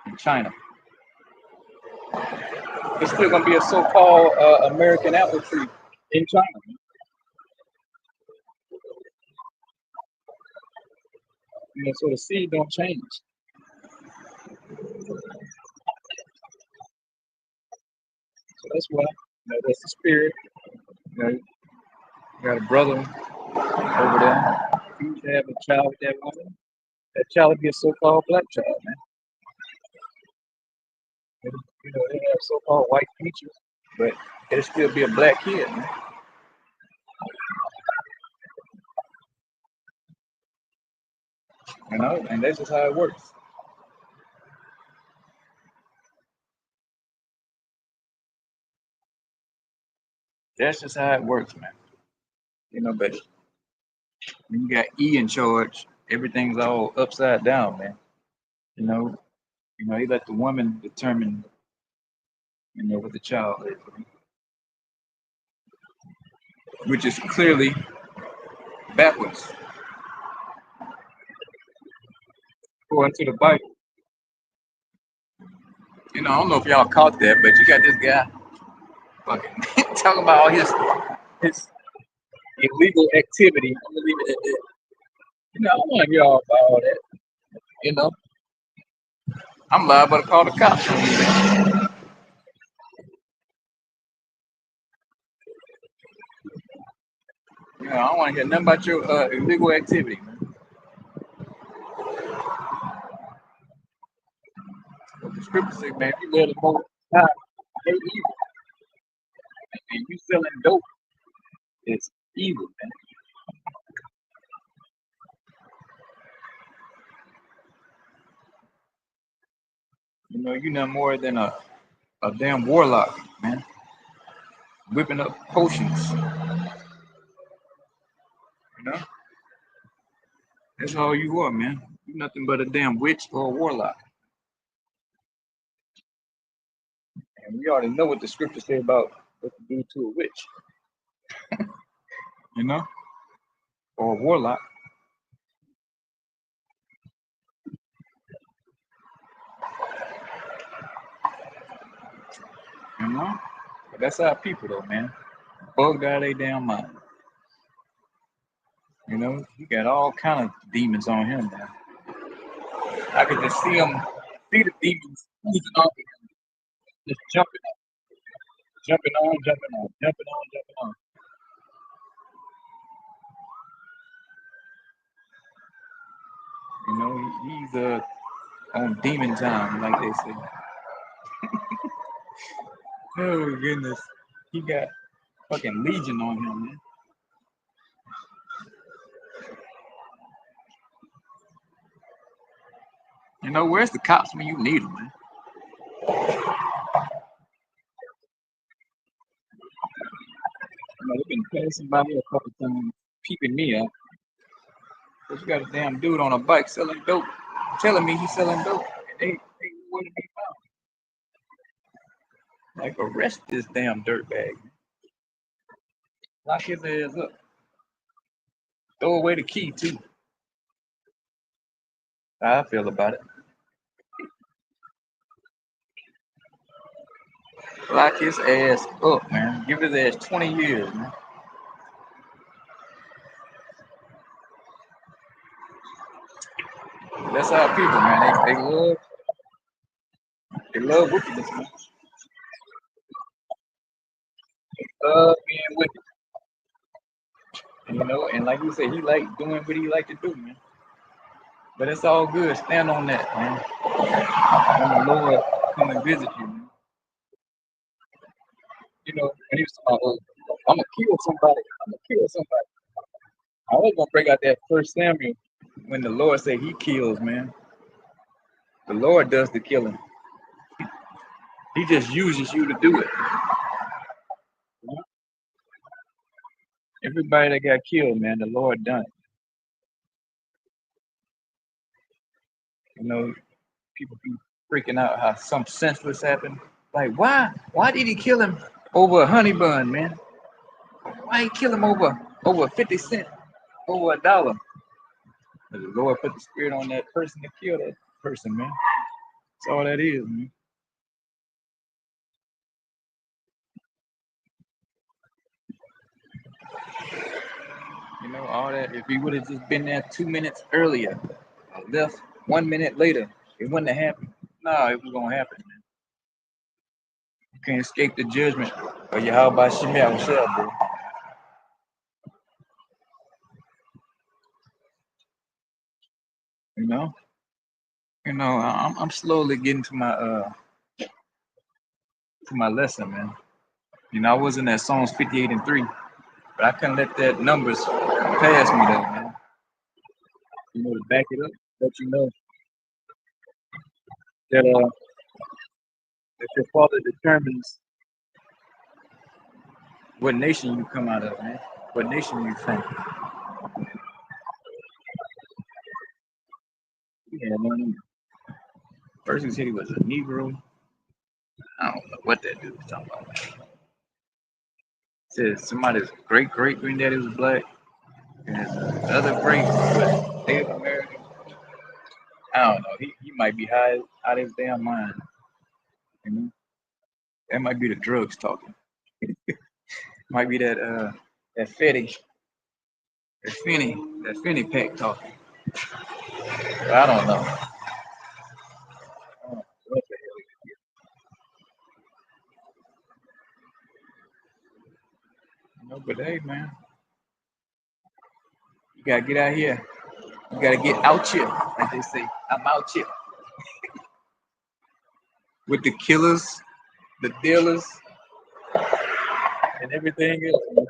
in China, it's still gonna be a so-called American apple tree in China. You know, so the seed don't change. So that's why, you know, that's the spirit. You know, you got a brother over there. If he was to have a child with that woman, that child would be a so-called black child, man. You know, they have so-called white features, but it'll still be a black kid, man. You know, and that's just how it works. That's just how it works, man. You know, but when you got E in charge, everything's all upside down, man. You know, he let the woman determine, you know, what the child is. which is clearly backwards. According to the Bible. You know, I don't know if y'all caught that, but you got this guy fucking talking about all his illegal activity. I'm gonna leave it at that. You know, I don't want to hear all about all that. You know, I'm liable to call the cops on you, man. You know, I don't want to hear nothing about your illegal activity, man. But the scripture says, man, if you let the most high, they evil. And you selling dope, it's evil, man. You know, you're not more than a damn warlock, man. Whipping up potions. You know? That's all you are, man. You're nothing but a damn witch or a warlock. And we already know what the scriptures say about what to do to a witch. You know? Or a warlock. You know? But that's our people though, man. Bugged out of their damn mind. You know, you got all kind of demons on him, man. I could just see the demons oozing off of him, just jumping on, jumping on, jumping on, jumping on, jumping on. You know, he's on demon time, like they say. Oh goodness, he got fucking legion on him, man. You know, where's the cops when you need them, man? You know, they've been passing by me a couple times, peeping me out. But you got a damn dude on a bike selling dope, telling me he's selling dope. And they wouldn't be found. Like, arrest this damn dirtbag. Lock his ass up. Throw away the key, too. How I feel about it. Lock his ass up, man. Give his ass 20 years, man. That's our people, man. They love wickedness, man. They love being wicked. And, you know, and like you said, he like doing what he like to do, man. But it's all good. Stand on that, man. When the Lord come and visit you, man. You know, when he was talking about, oh, I'm gonna kill somebody. I'm gonna kill somebody. I was gonna break out that First Samuel when the Lord said he kills, man. The Lord does the killing. He just uses you to do it. You know? Everybody that got killed, man, the Lord done it. You know, people be freaking out how some senseless happened. Like, why? Why did he kill him over a honey bun, man? Why he kill him over 50 cents, over $1? The Lord put the spirit on that person to kill that person, man. That's all that is, man. You know, all that. If he would have just been there 2 minutes earlier, or left 1 minute later, it wouldn't have happened. No, it was gonna happen, man. You can't escape the judgment of Yahweh Shemi Yahushua, bro. You know, I'm slowly getting to my lesson, man. You know, I wasn't at Psalms 58:3, but I couldn't let that numbers pass me though, man. You know, to back it up, let you know that your father determines what nation you come out of, man. What nation you from. Yeah, man. First he said he was a Negro. I don't know what that dude was talking about. Said somebody's great granddaddy was black, and his other great was Native American. I don't know. He might be high out of his damn mind. You know, that might be the drugs talking. Might be that fetish, that finny pack talking. But I don't know. I don't know what the hell it is. You know, but hey, man, you gotta get out here. You gotta get out here, like they say. I'm out here with the killers, the dealers, and everything else. Man.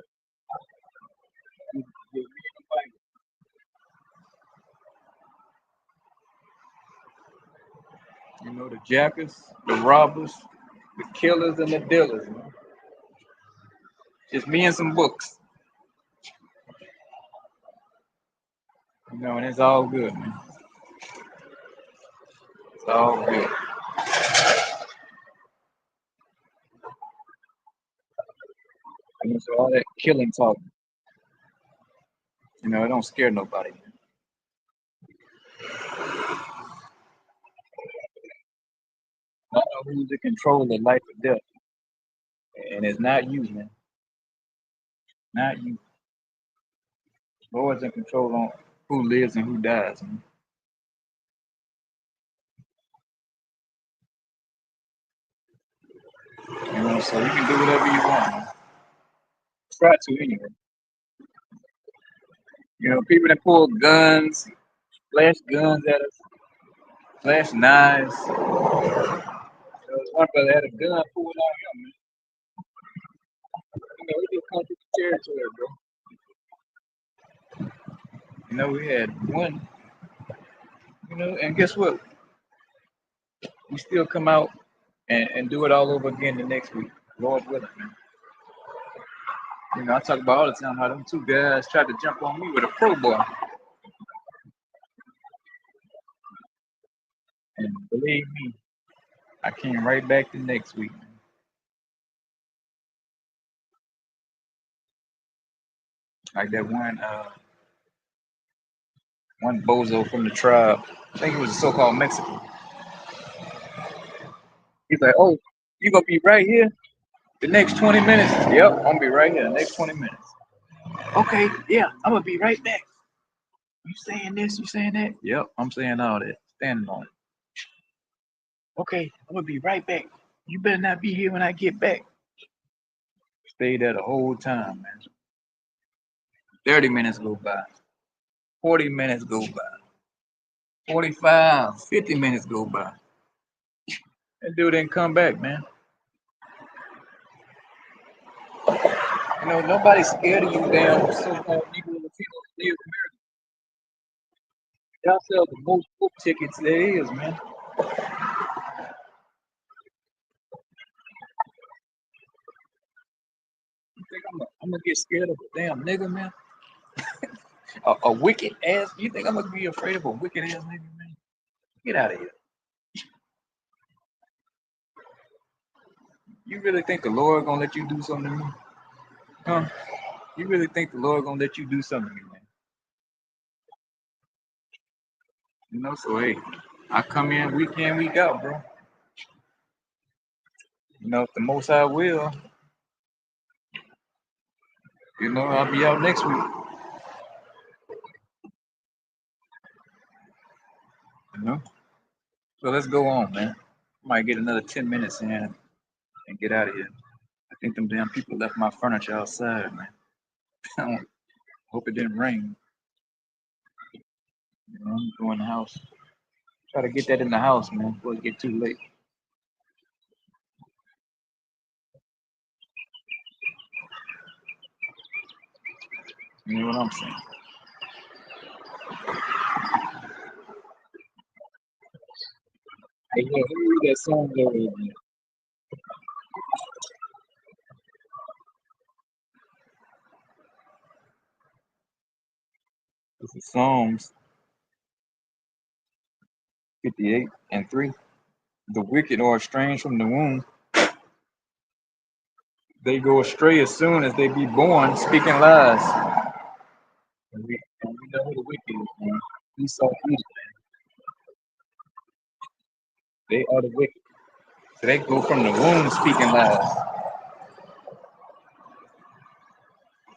You know, the jackers, the robbers, the killers, and the dealers. Man. Just me and some books. You know, and it's all good, man. It's all good. And so all that killing talk, you know, it don't scare nobody. I don't know who's in control of life or death. And it's not you, man. Not you. Lord's in control on who lives and who dies, man. You know, so you can do whatever you want, man. Try to anyway. You know, people that pull guns, flash guns at us, flash knives. There was one brother had a gun pulled on him, man. You know, we just come through the territory, bro. You know, we had one, you know, and guess what? We still come out and do it all over again the next week. Lord willing, man. You know, I talk about all the time how them two guys tried to jump on me with a pro boy. And believe me, I came right back the next week, man. Like that one bozo from the tribe. I think it was a so-called Mexican. He's like, "Oh, you gonna be right here the next 20 minutes?" Yep, I'm gonna be right here the next 20 minutes. Okay, yeah, I'm gonna be right back. You saying this? You saying that? Yep, I'm saying all that. Standing on it. Okay, I'm gonna be right back. You better not be here when I get back. Stayed there the whole time, man. 30 minutes go by. 40 minutes go by. 45, 50 minutes go by. That dude didn't come back, man. You know, nobody's scared of you damn so-called Negro Latinos Native Americans. Y'all sell the most book tickets there is, man. You think I'm gonna get scared of a damn nigga, man? A wicked ass? You think I'm gonna be afraid of a wicked ass nigga, man? Get out of here. You really think the Lord gonna let you do something to me? Huh? You really think the Lord gonna let you do something to me, man? You know, so hey, I come in week in, week out, bro. You know, if the most I will, you know, I'll be out next week. You know? So let's go on, man. Might get another 10 minutes in and get out of here. I think them damn people left my furniture outside, man. I hope it didn't rain. You know, I'm going in the house. Try to get that in the house, man, before it get too late. You know what I'm saying? Hey, yeah, let me read that song over again. This is Psalms 58 and 3. The wicked are estranged from the womb. they go astray as soon as they be born, speaking lies. And we know who the wicked is, man. He's so evil. They are the wicked. So they go from the womb speaking lies.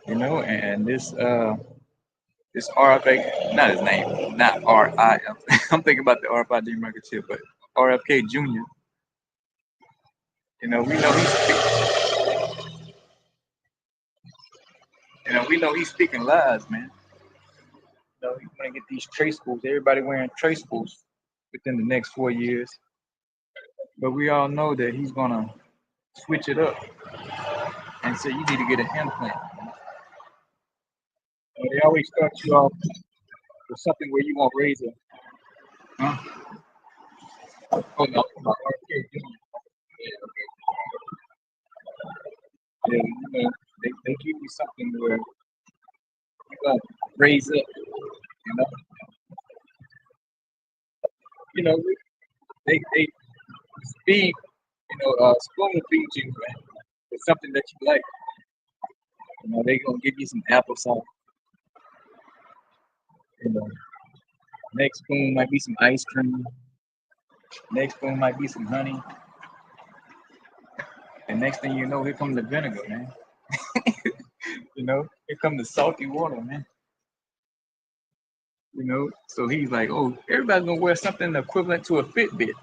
You know, and this RFK, not his name, not RIF. I'm thinking about the RFID microchip, but RFK Jr. You know, we know he's speaking. You know, we know he's speaking lies, man. You know, he's gonna get these trace schools. Everybody wearing trace schools within the next 4 years. But we all know that he's gonna switch it up and say you need to get an implant. They always start you off with something where you won't raise a. Huh? Oh no, come on, RFK Jr. Yeah, you know, they give you something where you gotta raise up, you know. You know, they speed, spoon feed you, man, with something that you like. You know, they gonna give you some applesauce. You know, next spoon might be some ice cream. Next spoon might be some honey. And next thing you know, here comes the vinegar, man. You know, here comes the salty water, man. You know, so he's like, oh, everybody's gonna wear something equivalent to a Fitbit.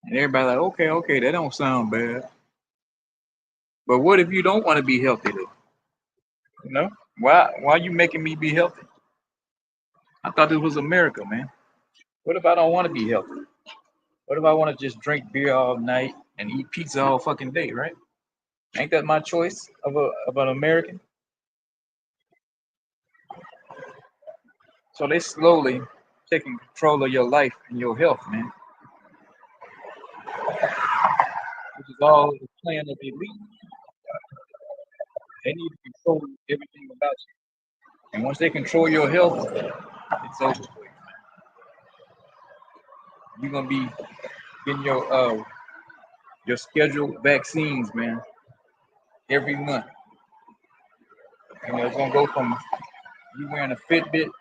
And everybody's like, okay, that don't sound bad. But what if you don't want to be healthy though? You know? Why are you making me be healthy? I thought this was America, man. What if I don't want to be healthy? What if I want to just drink beer all night and eat pizza all fucking day, right? Ain't that my choice of an American? So they slowly taking control of your life and your health, man. Which is all the plan of the elite. They need to control everything about you. And once they control your health, it's over for you. You're gonna be getting your scheduled vaccines, man, every month. You know, it's gonna go from you wearing a Fitbit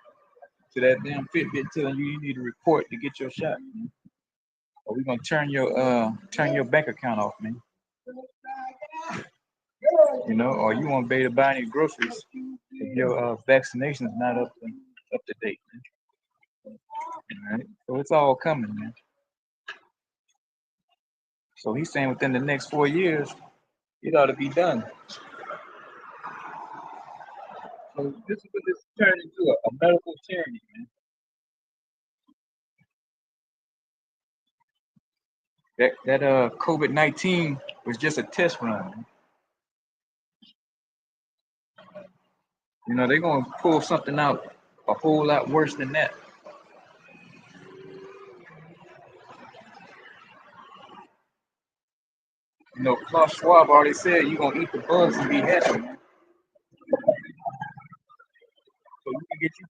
to that damn Fitbit telling you need a report to get your shot, man. Or we're gonna turn your bank account off, man. You know, or you won't be able to buy any groceries if your vaccination is not up to date, man. All right? So it's all coming, man. So he's saying within the next 4 years, it ought to be done. So this is what this turned into a medical tyranny, man. That COVID-19 was just a test run, man. You know, they're gonna pull something out a whole lot worse than that. You know, Klaus Schwab already said you're gonna eat the bugs and be happy, man. So you can get you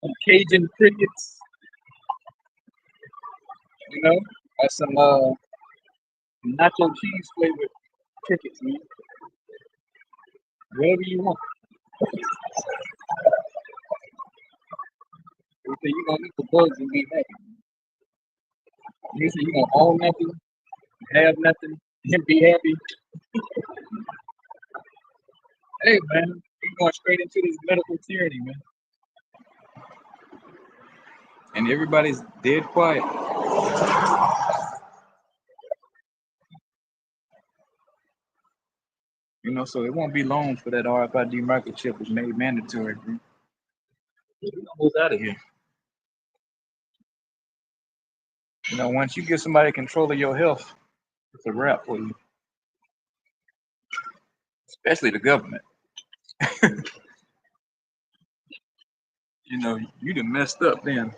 some Cajun crickets, you know, or some nacho cheese flavored crickets, man. Whatever you want. You say you're gonna eat the bugs and be happy. You say you're gonna own nothing, have nothing, and be happy. Hey man, you're going straight into this medical tyranny, man. And everybody's dead quiet. You know, so it won't be long for that RFID microchip is made mandatory, bro. We're gonna move out of here. You know, once you give somebody control of your health, it's a wrap for you. Especially the government. You know, you done messed up then.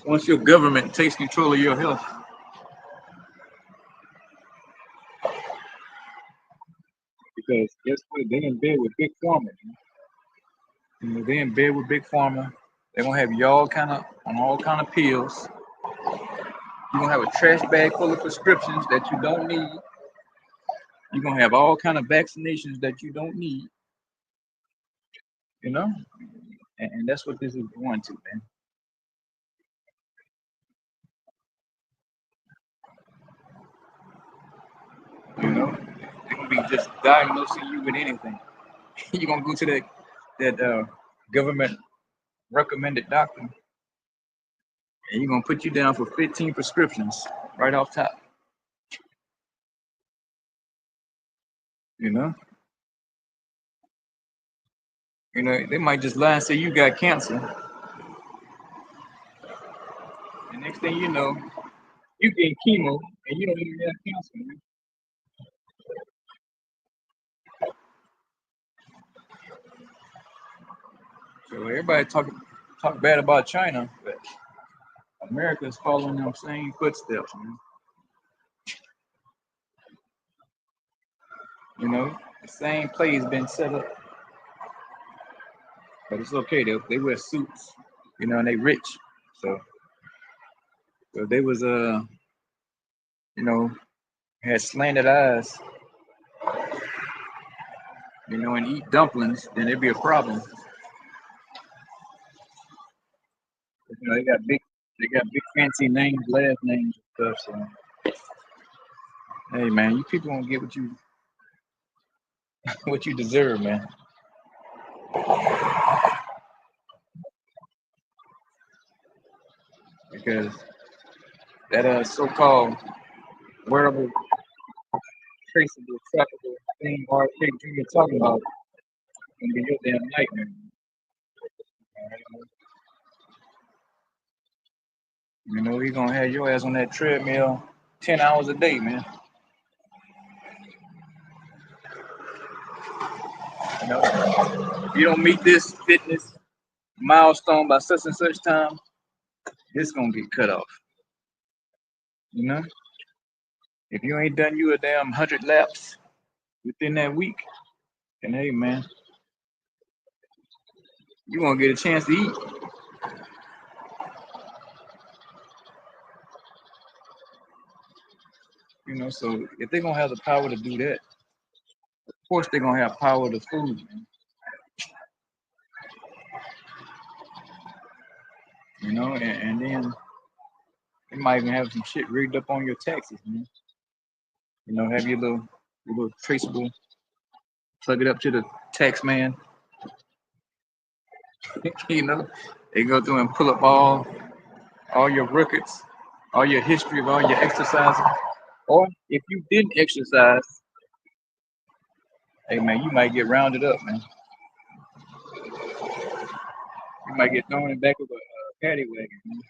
Once your government takes control of your health, because guess what? They're in bed with Big Pharma. You know, they're in bed with Big Pharma. They're gonna have you on all kind of pills. You're gonna have a trash bag full of prescriptions that you don't need. You're gonna have all kind of vaccinations that you don't need. You know, and that's what this is going to, man. You know, they're gonna be just diagnosing you with anything. You're gonna go to that government recommended doctor, and you're gonna put you down for 15 prescriptions right off top. You know, they might just lie and say you got cancer. The next thing you know, you getting chemo and you don't even have cancer, man. So everybody talk bad about China, but America is following them same footsteps, man. You know, the same play has been set up, but it's okay. They wear suits, and they rich. So if they was had slanted eyes, and eat dumplings, then it'd be a problem. They got big fancy names, last names and stuff. So hey, man, you people gonna get what you deserve, man. Because that so-called wearable, traceable, trackable thing R.K. Jr. talking about gonna be your damn nightmare. He's gonna have your ass on that treadmill 10 hours a day, man. If you don't meet this fitness milestone by such and such time, it's gonna get cut off. If you ain't done you a damn 100 laps within that week, then hey, man, you won't get a chance to eat. So if they're gonna have the power to do that, of course they're gonna have power to food, man. And then they might even have some shit rigged up on your taxes, man. Have your little traceable, plug it up to the tax man. They go through and pull up all your records, all your history of all your exercising. Or if you didn't exercise, hey man, you might get rounded up, man. You might get thrown in the back of a paddy wagon, man,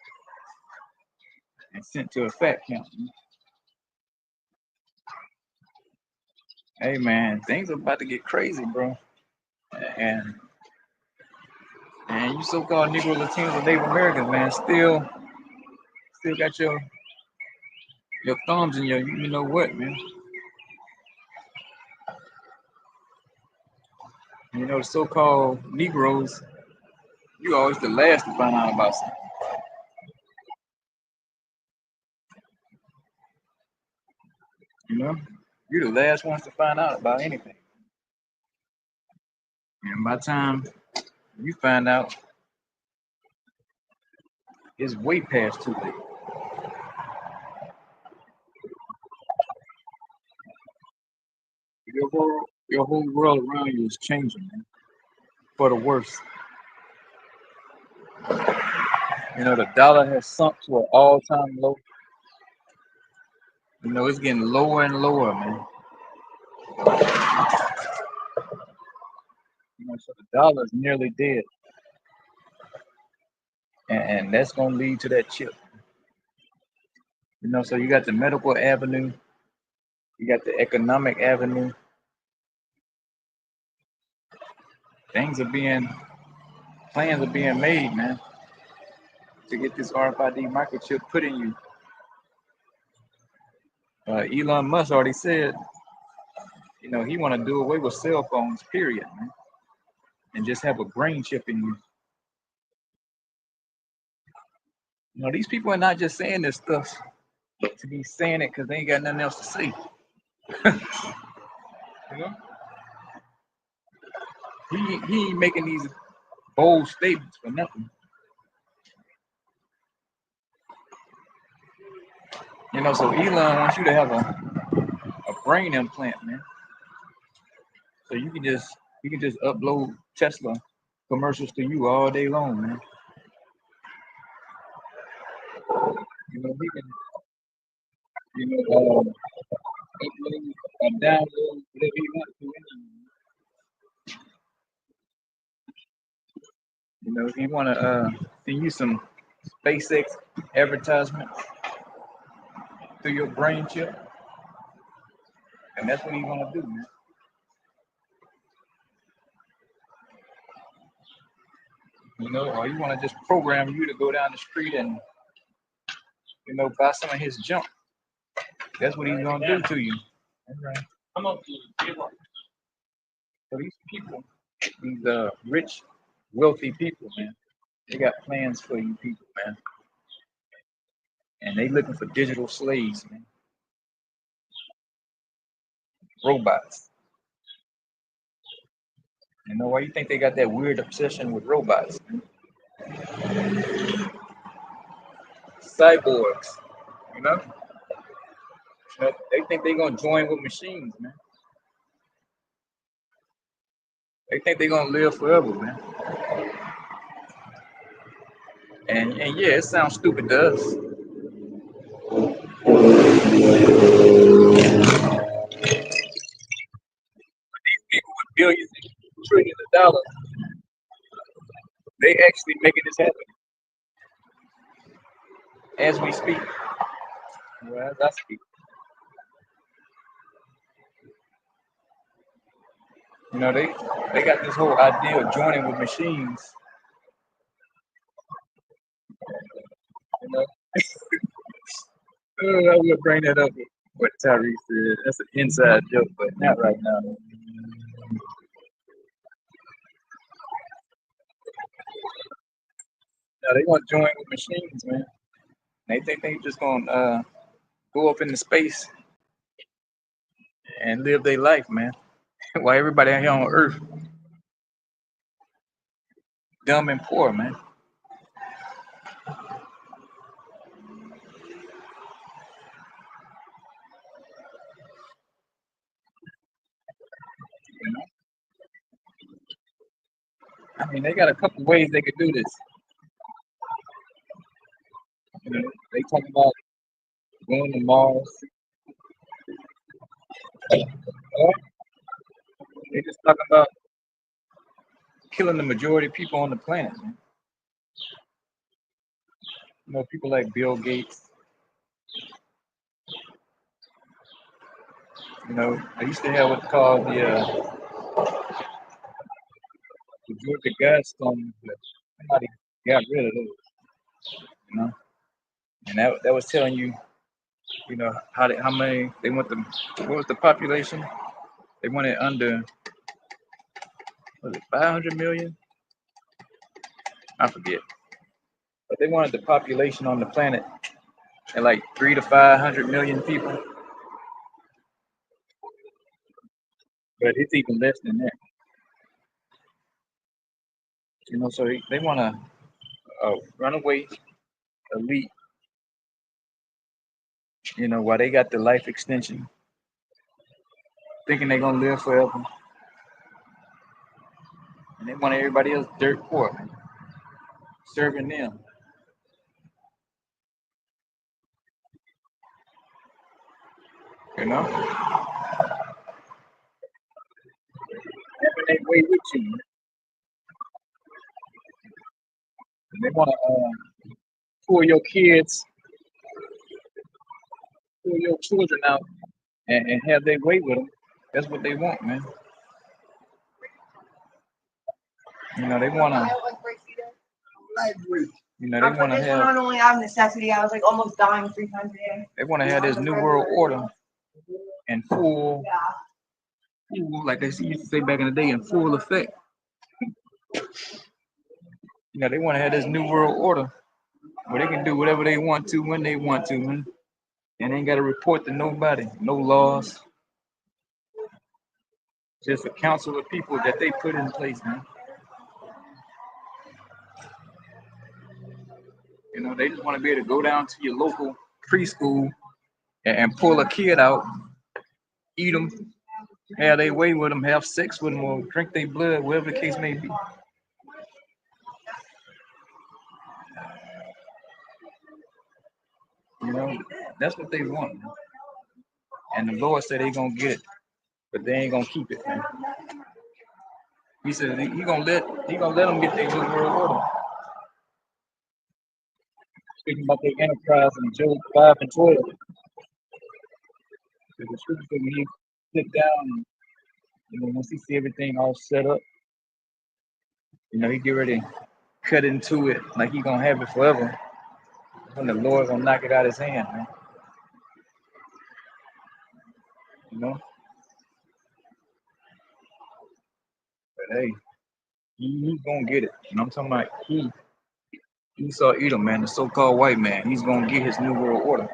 and sent to a fat camp. Man. Hey man, things are about to get crazy, bro. And you so-called Negro, Latinos, and Native Americans, man, still got your thumbs in your you know what, man. The so-called Negroes, you always the last to find out about something. You're the last ones to find out about anything. And by the time you find out, it's way past too late. Your whole world around you is changing, man, for the worse. The dollar has sunk to an all-time low. It's getting lower and lower, man. So the dollar is nearly dead. And that's going to lead to that chip. So you got the medical avenue. You got the economic avenue. Plans are being made, man, to get this RFID microchip put in you. Elon Musk already said, he want to do away with cell phones, period, man, and just have a brain chip in you. These people are not just saying this stuff to be saying it because they ain't got nothing else to say. You know, he ain't making these bold statements for nothing. You know, so Elon wants you to have a brain implant, man. So you can just upload Tesla commercials to you all day long, man. You know, he can, upload and download whatever he wants to. You know, if you want to send you some SpaceX advertisement through your brain chip, and that's what he's gonna do, man. You know, or you want to just program you to go down the street and buy some of his junk. That's what he's gonna do to you. Okay. So these people, these rich, wealthy people, man, they got plans for you people, man. And they looking for digital slaves, man. Robots. You know why you think they got that weird obsession with robots? Man? Cyborgs, you know? They think they're gonna join with machines, man. They think they're gonna live forever, man. And yeah, it sounds stupid to us. These people with billions and trillions of dollars, they actually making this happen as we speak. Well, as I speak. You know, they got this whole idea of joining with machines. You know, I will bring that up with what Tyrese said. That's an inside joke, but not right now. Now they want to join with machines, man. They think they just gonna go up into space and live their life, man. While everybody out here on Earth, dumb and poor, man. You know? I mean, they got a couple ways they could do this. You know, they talk about going to Mars. Or they just talking about killing the majority of people on the planet, man. You know, people like Bill Gates. You know, I used to have what's called the Georgia Guidestones, but somebody got rid of those. You know, and that was telling you, how many they want them. What was the population? They wanted under, was it 500 million? I forget. But they wanted the population on the planet at like 300 to 500 million people. But it's even less than that. You know, so they want a runaway elite. You know, while they got the life extension, thinking they're gonna live forever, and they want everybody else dirt poor, serving them. You know, having their way with you. And they want to pull your kids, pull your children out, and have their way with them. That's what they want, man. You know, they want to. You know, they want to have. Not only out of necessity, I was like almost dying 3 times a day. They want to have this new world order in full, like they used to say back in the day, in full effect. You know, they want to have this new world order where they can do whatever they want to when they want to, man. and ain't got to report to nobody. No laws, just a council of people that they put in place, man. You know, they just want to be able to go down to your local preschool and pull a kid out, eat them, have their way with them, have sex with them, or drink their blood, whatever the case may be. You know, that's what they want. And the Lord said they gonna get it, but they ain't gonna keep it, man. He said he gonna let them get their new world order. Speaking about their enterprise in Job 5 and 12. The scripture said when he sit down, you know, once he see everything all set up, you know, he get ready to cut into it like he gonna have it forever. When the Lord gonna knock it out of his hand, man. You know? But hey, he's gonna get it. You know what I'm talking about? Esau Edom, man, the so-called white man, he's gonna get his new world order.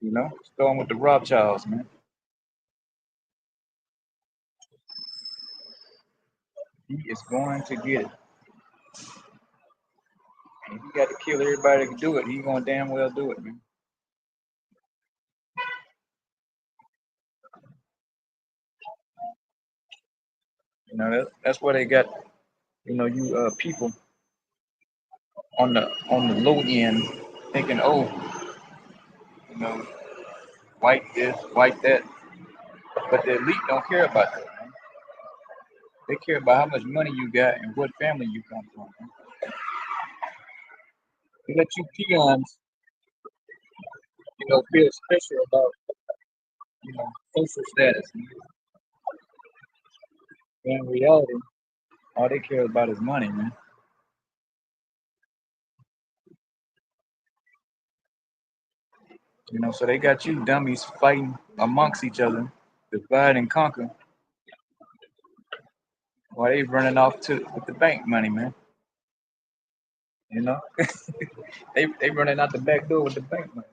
You know? Starting with the Rothschilds, man. He is going to get it. And if he got to kill everybody to do it, he's gonna damn well do it, man. You know, that's why they got, you know, you people on the low end thinking, oh, you know, white this, white that. But the elite don't care about that, man. They care about how much money you got and what family you come from, man. They let you peons, you know, feel special about, you know, social status. Man. But in reality, all they care about is money, man. You know, so they got you dummies fighting amongst each other, divide and conquer, while they running off with the bank money, man. You know, they running out the back door with the bank money.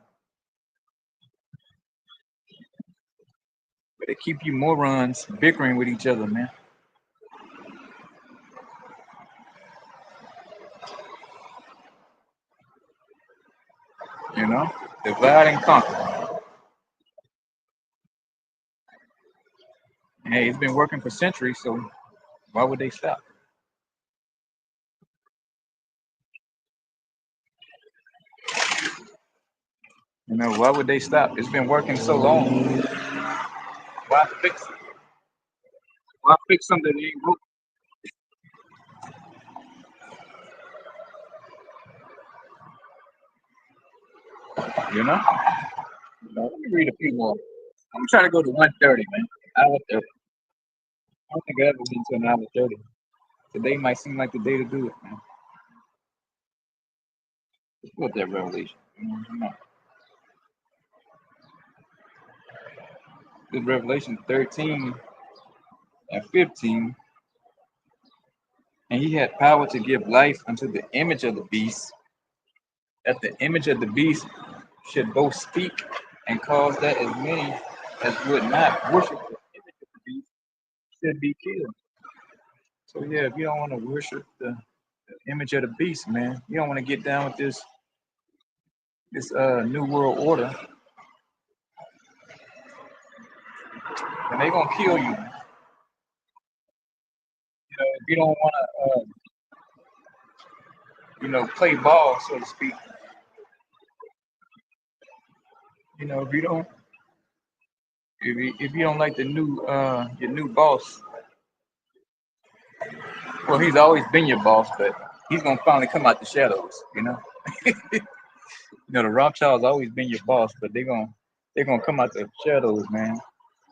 But they keep you morons bickering with each other, man. You know, divide and conquer. Hey, it's been working for centuries, so why would they stop? You know, why would they stop? It's been working so long. Why fix it? Why fix something that ain't broke? You know? Let me read a few more. I'm trying to go to 1:30, man. Hour 30. I don't think I ever been to an hour 30. Today might seem like the day to do it, man. Let's put that revelation. This Revelation 13 and 15. And he had power to give life unto the image of the beast, that the image of the beast should both speak and cause that as many as would not worship the image of the beast should be killed. So yeah, if you don't want to worship the image of the beast, man, you don't want to get down with this new world order, and they gonna kill you. You know, if you don't want to, you know, play ball, so to speak. You know, if you don't like the new your new boss, well, he's always been your boss, but he's gonna finally come out the shadows. You know, you know the Rothschilds always been your boss, but they're gonna come out the shadows, man.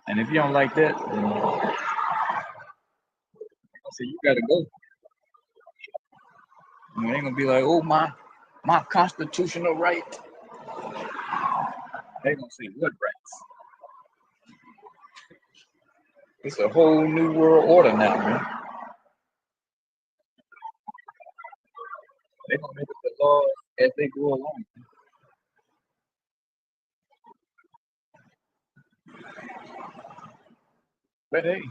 And if you don't like that, then I say you gotta go. You know, they're gonna be like, oh my constitutional right. They're gonna say what rights? It's a whole new world order now, man. They're gonna make up the laws as they go along. But hey,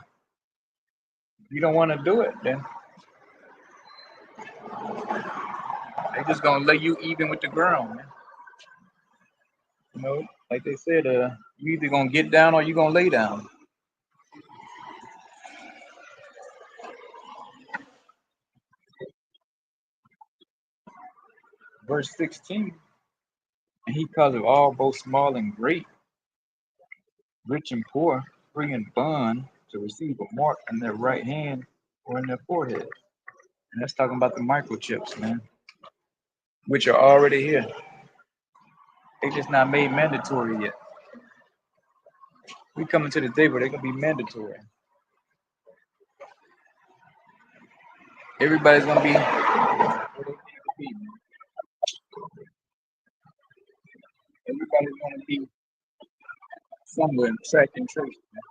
if you don't want to do it, then they just gonna lay you even with the ground, man. You know, like they said, you either gonna get down or you gonna lay down. Verse 16, and he causeth all both small and great, rich and poor, free and bond, to receive a mark in their right hand or in their forehead. And that's talking about the microchips, man, which are already here. They just not made mandatory yet. We coming to the day where they're gonna be mandatory. Everybody's gonna be where they need to be, man. Everybody's gonna be somewhere track and trace, man.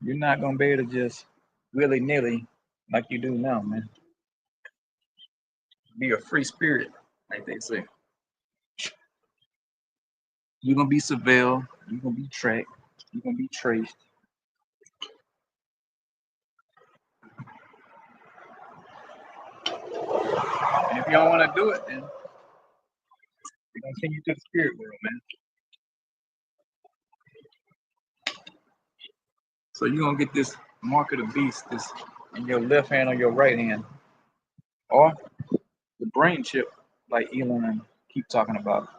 You're not gonna be able to just willy nilly like you do now, man. Be a free spirit, like they say. You're gonna be surveilled, you're gonna be tracked, you're gonna be traced. And if you don't wanna do it, then you're gonna send you to the spirit world, man. So you're gonna get this mark of the beast, this in your left hand or your right hand, or the brain chip, like Elon keep talking about.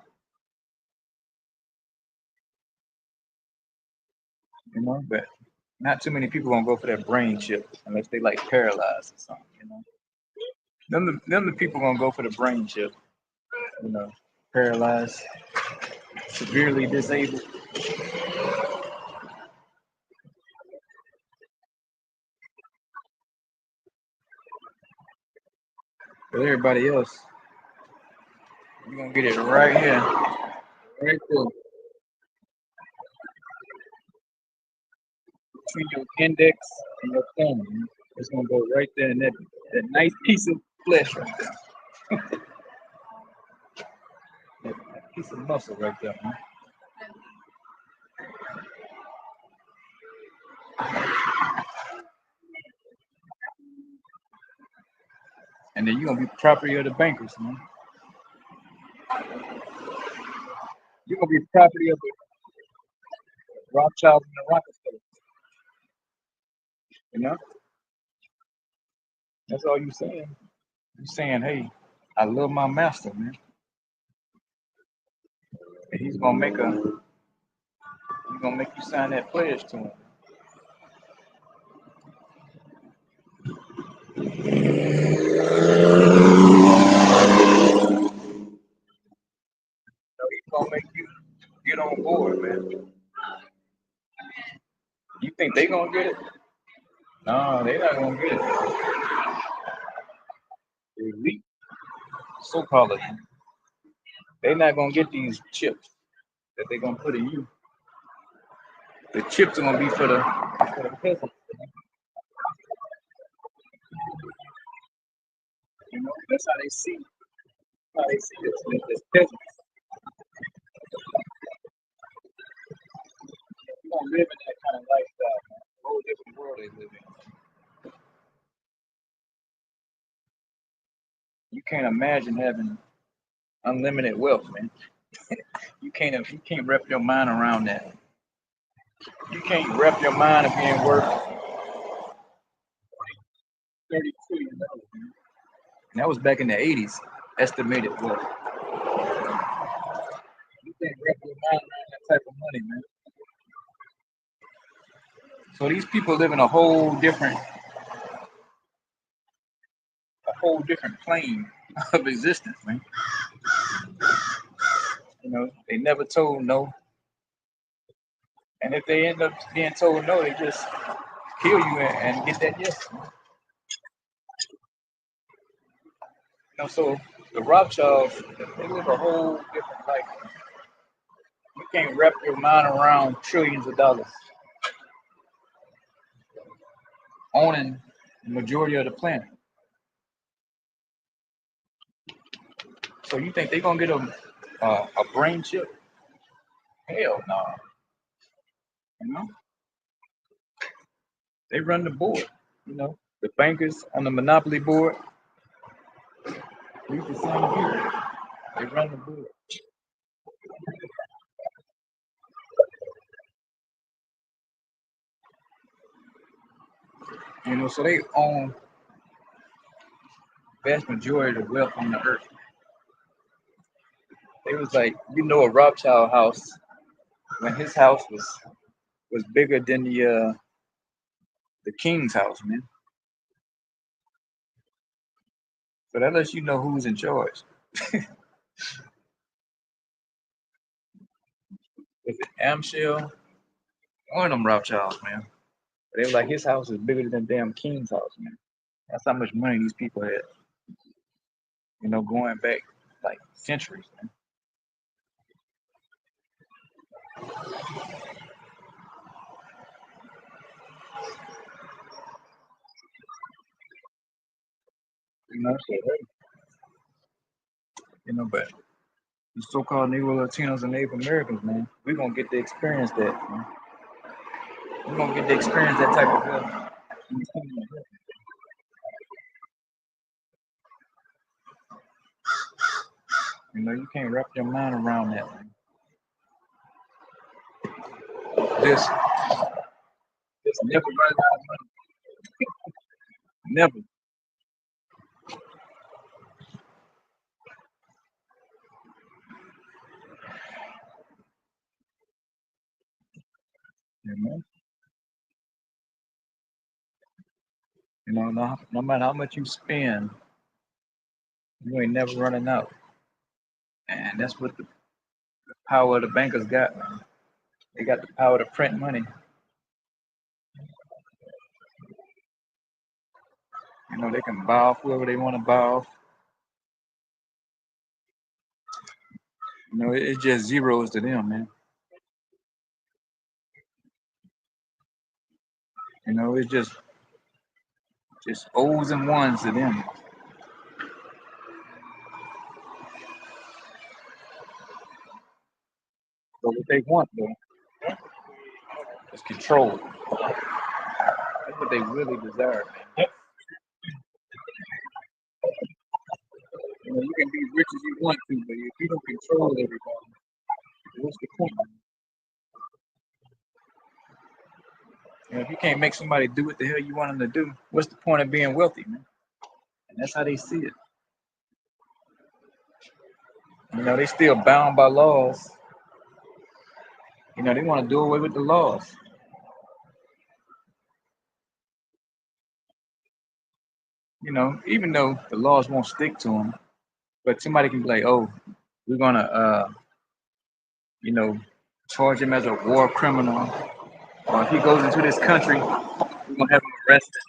You know, but not too many people gonna go for that brain chip unless they like paralyzed or something. You know, them the people gonna go for the brain chip. You know, paralyzed, severely disabled. But everybody else, you're gonna get it right here, right there, between your index and your thumb. Man. It's gonna go right there in that nice piece of flesh right there. That piece of muscle right there, man. And then you're gonna be property of the bankers, man. You're gonna be property of the Rothschilds and the Rockefellers. You know, that's all you saying. You saying, hey, I love my master, man. And he's gonna make you sign that pledge to him. So he's gonna make you get on board, man. You think they gonna get it? No, they not gonna get it. The elite, so-called elite, they not gonna get these chips that they gonna put in you. The chips are gonna be for the peasants. You know, that's how they see this peasants. You don't live in that kind of lifestyle, man. A whole different world they live in. You can't imagine having unlimited wealth, man. You can't wrap your mind around that. You can't wrap your mind of being worth $30 trillion, man. And that was back in the 80s, estimated wealth. You can't wrap your mind around that type of money, man. So these people live in a whole different plane of existence, man. You know, they never told no. And if they end up being told no, they just kill you and get that yes. You know, so the Rothschilds, they live a whole different life. You can't wrap your mind around trillions of dollars owning the majority of the planet. So you think they're gonna get a brain chip? Hell no. You know? They run the board. You know, the bankers on the monopoly board. These the same people. They run the board. You know, so they own vast majority of the wealth on the earth. It was like, a Rothschild house when his house was bigger than the king's house, man. So that lets you know who's in charge. Was it Amschel? One of them Rothschilds, man. But they were like, his house is bigger than damn king's house, man. That's how much money these people had. Going back like centuries, man. So but the so-called Negro Latinos and Native Americans, man, we're gonna get to experience that, man. We're gonna get to experience that type of wealth. You can't wrap your mind around that, man. Just never run out of money. Never. No matter how much you spend, you ain't never running out. And that's what the power of the bankers got, man. They got the power to print money. They can buy off whoever they want to buy off. It's just zeros to them, man. It's just O's and ones to them. But what they want, though, is control. That's what they really desire, man. You can be rich as you want to, but if you don't control everybody, what's the point? If you can't make somebody do what the hell you want them to do, what's the point of being wealthy, man? And that's how they see it. They still bound by laws. They want to do away with the laws. Even though the laws won't stick to them, but somebody can be like, oh, we're gonna, charge him as a war criminal, or if he goes into this country, we're gonna have him arrested.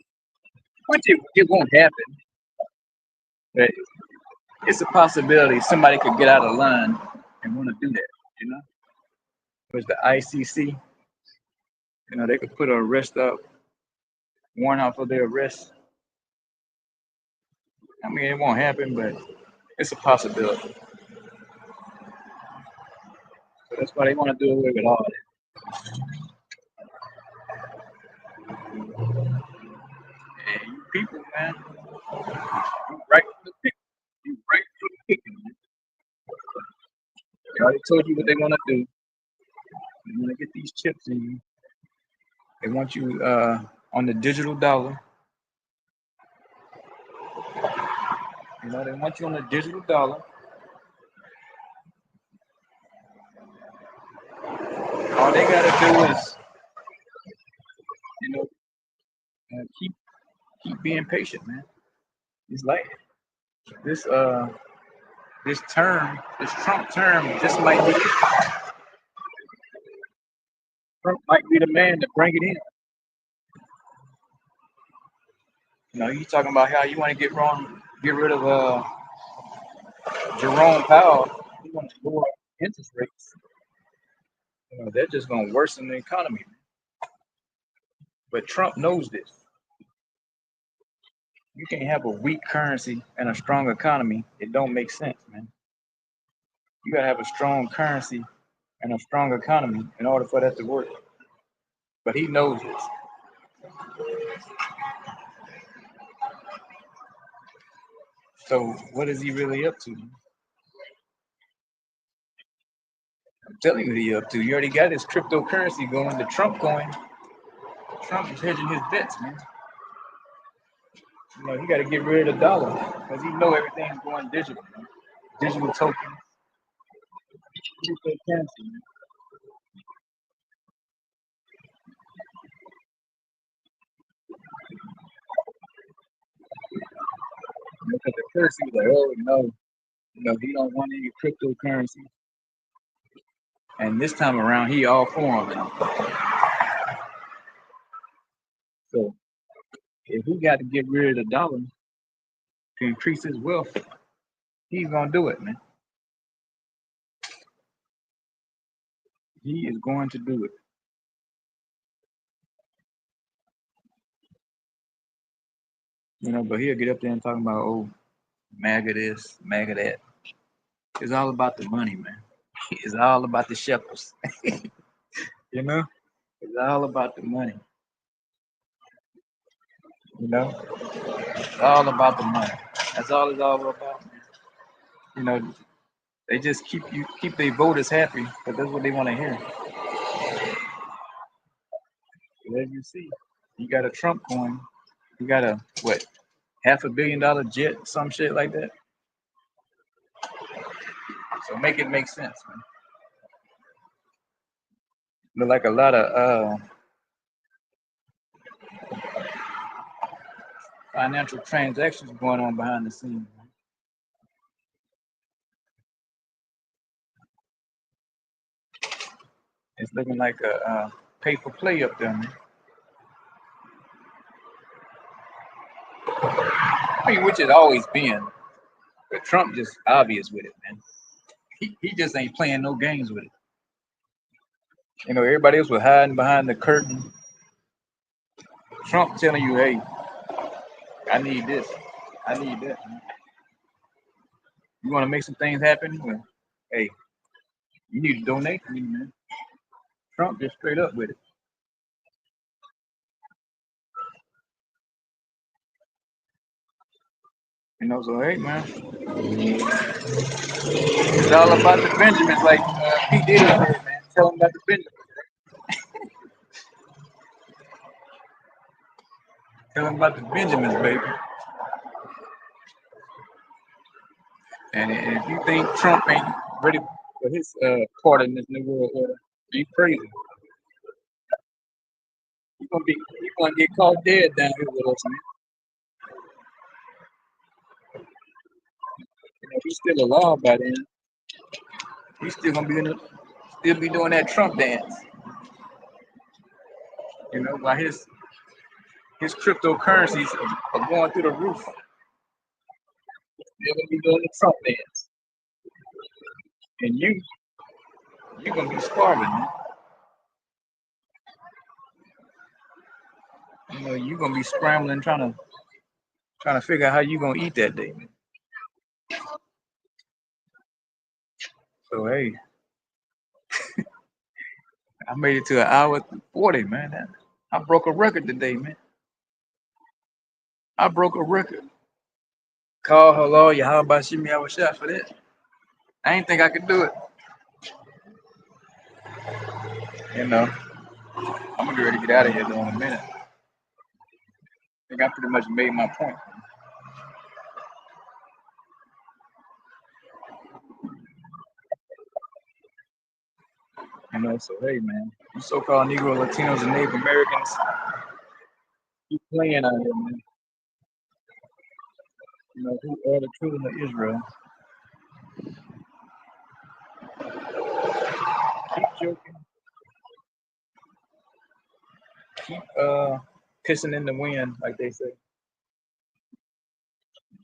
Which it won't happen, but it's a possibility somebody could get out of line and want to do that. Because the ICC, they could put an arrest up, warrant out for their arrest. I mean, it won't happen, but it's a possibility. So that's why they want to do away with all that. And you people, man, you right from the pick. You right from the picking, man. They already told you what they want to do. They want to get these chips in you. They want you on the digital dollar. They want you on the digital dollar. All they gotta do is, keep being patient, man. It's like this Trump term, just might be it. Trump might be the man to bring it in. You talking about how you want to get rid of Jerome Powell. You want to lower interest rates. They're just going to worsen the economy. But Trump knows this. You can't have a weak currency and a strong economy. It don't make sense, man. You got to have a strong currency and a strong economy in order for that to work. But he knows this. So what is he really up to? I'm telling you what he up to. You already got his cryptocurrency going, the Trump coin. Trump is hedging his bets, man. You know, he got to get rid of the dollar because he know everything's going digital, man. Digital tokens, cryptocurrency, man. Look at the currency, like, oh no, he don't want any cryptocurrency. And this time around, he all for them. So if he got to get rid of the dollar to increase his wealth, he's gonna do it, man. He is going to do it. You know, but he'll get up there and talk about, oh, MAGA this, MAGA that. It's all about the money, man. It's all about the shekels. You know, it's all about the money. You know, it's all about the money. That's all it's all about, man. You know, they just keep their voters happy because that's what they want to hear. As you see, you got a Trump coin, you got a what, $500 million jet, some shit like that. So make it make sense, man. Look like a lot of financial transactions going on behind the scenes. It's looking like a pay for play up there, man. I mean, which it's always been, but Trump just obvious with it, man. He just ain't playing no games with it. You know, everybody else was hiding behind the curtain. Trump telling you, hey, I need this, I need that. Man. You want to make some things happen? Well, hey, you need to donate to me, man. Trump just straight up with it. You know, so hey, man, it's all about the Benjamins, like P. Diddy said, man. Tell him about the Benjamins. Tell him about the Benjamins, baby. And if you think Trump ain't ready for his part in this new world order, you crazy. He's gonna get caught dead down here with us, man. You know, if he's still alive by then, he's still gonna be doing that Trump dance. You know, while his cryptocurrencies are going through the roof. They're gonna be doing the Trump dance. And you're gonna be starving, man. You know, you're gonna be scrambling trying to figure out how you're gonna eat that day, man. So hey, I made it to an hour 40, man. I broke a record today, man. I broke a record. Call hello, ya how about shimmy I was shot for that? I ain't think I could do it. You know, I'm gonna get ready to get out of here though in a minute. I think I pretty much made my point. You know, so hey man, you so-called Negro, Latinos, and Native Americans, keep playing out here, man. You know, who are the children of Israel? Keep joking. Keep pissing in the wind, like they say.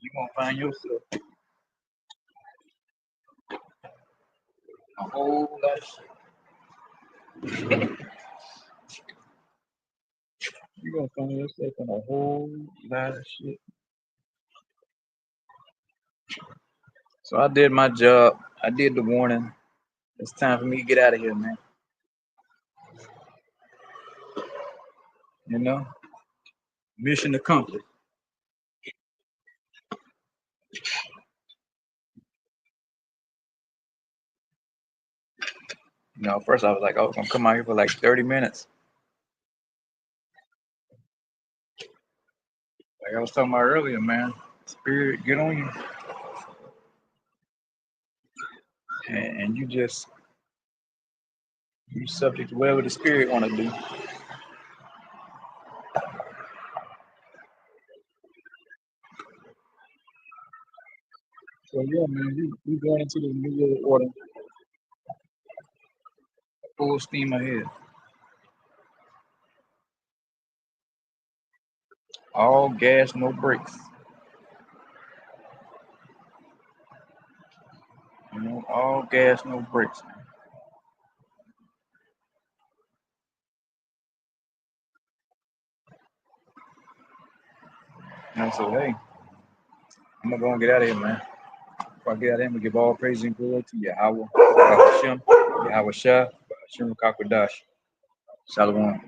You gonna find yourself a whole lot of shit. You gonna find yourself in a whole lot of shit. So I did my job. I did the warning. It's time for me to get out of here, man. You know, mission accomplished. First I was like, oh, I'm gonna come out here for like 30 minutes. Like I was talking about earlier, man. Spirit, get on you. And you subject to whatever the spirit wanna do. So yeah, man, we going into the new year order, full steam ahead. All gas, no brakes. All gas, no brakes, man. And so hey, I'm gonna go and get out of here, man. Before I get out of here, I'm gonna give all praise and glory to Yahweh, Hashem, Yahweh Shah, Hashem Kakwadash. Shalom.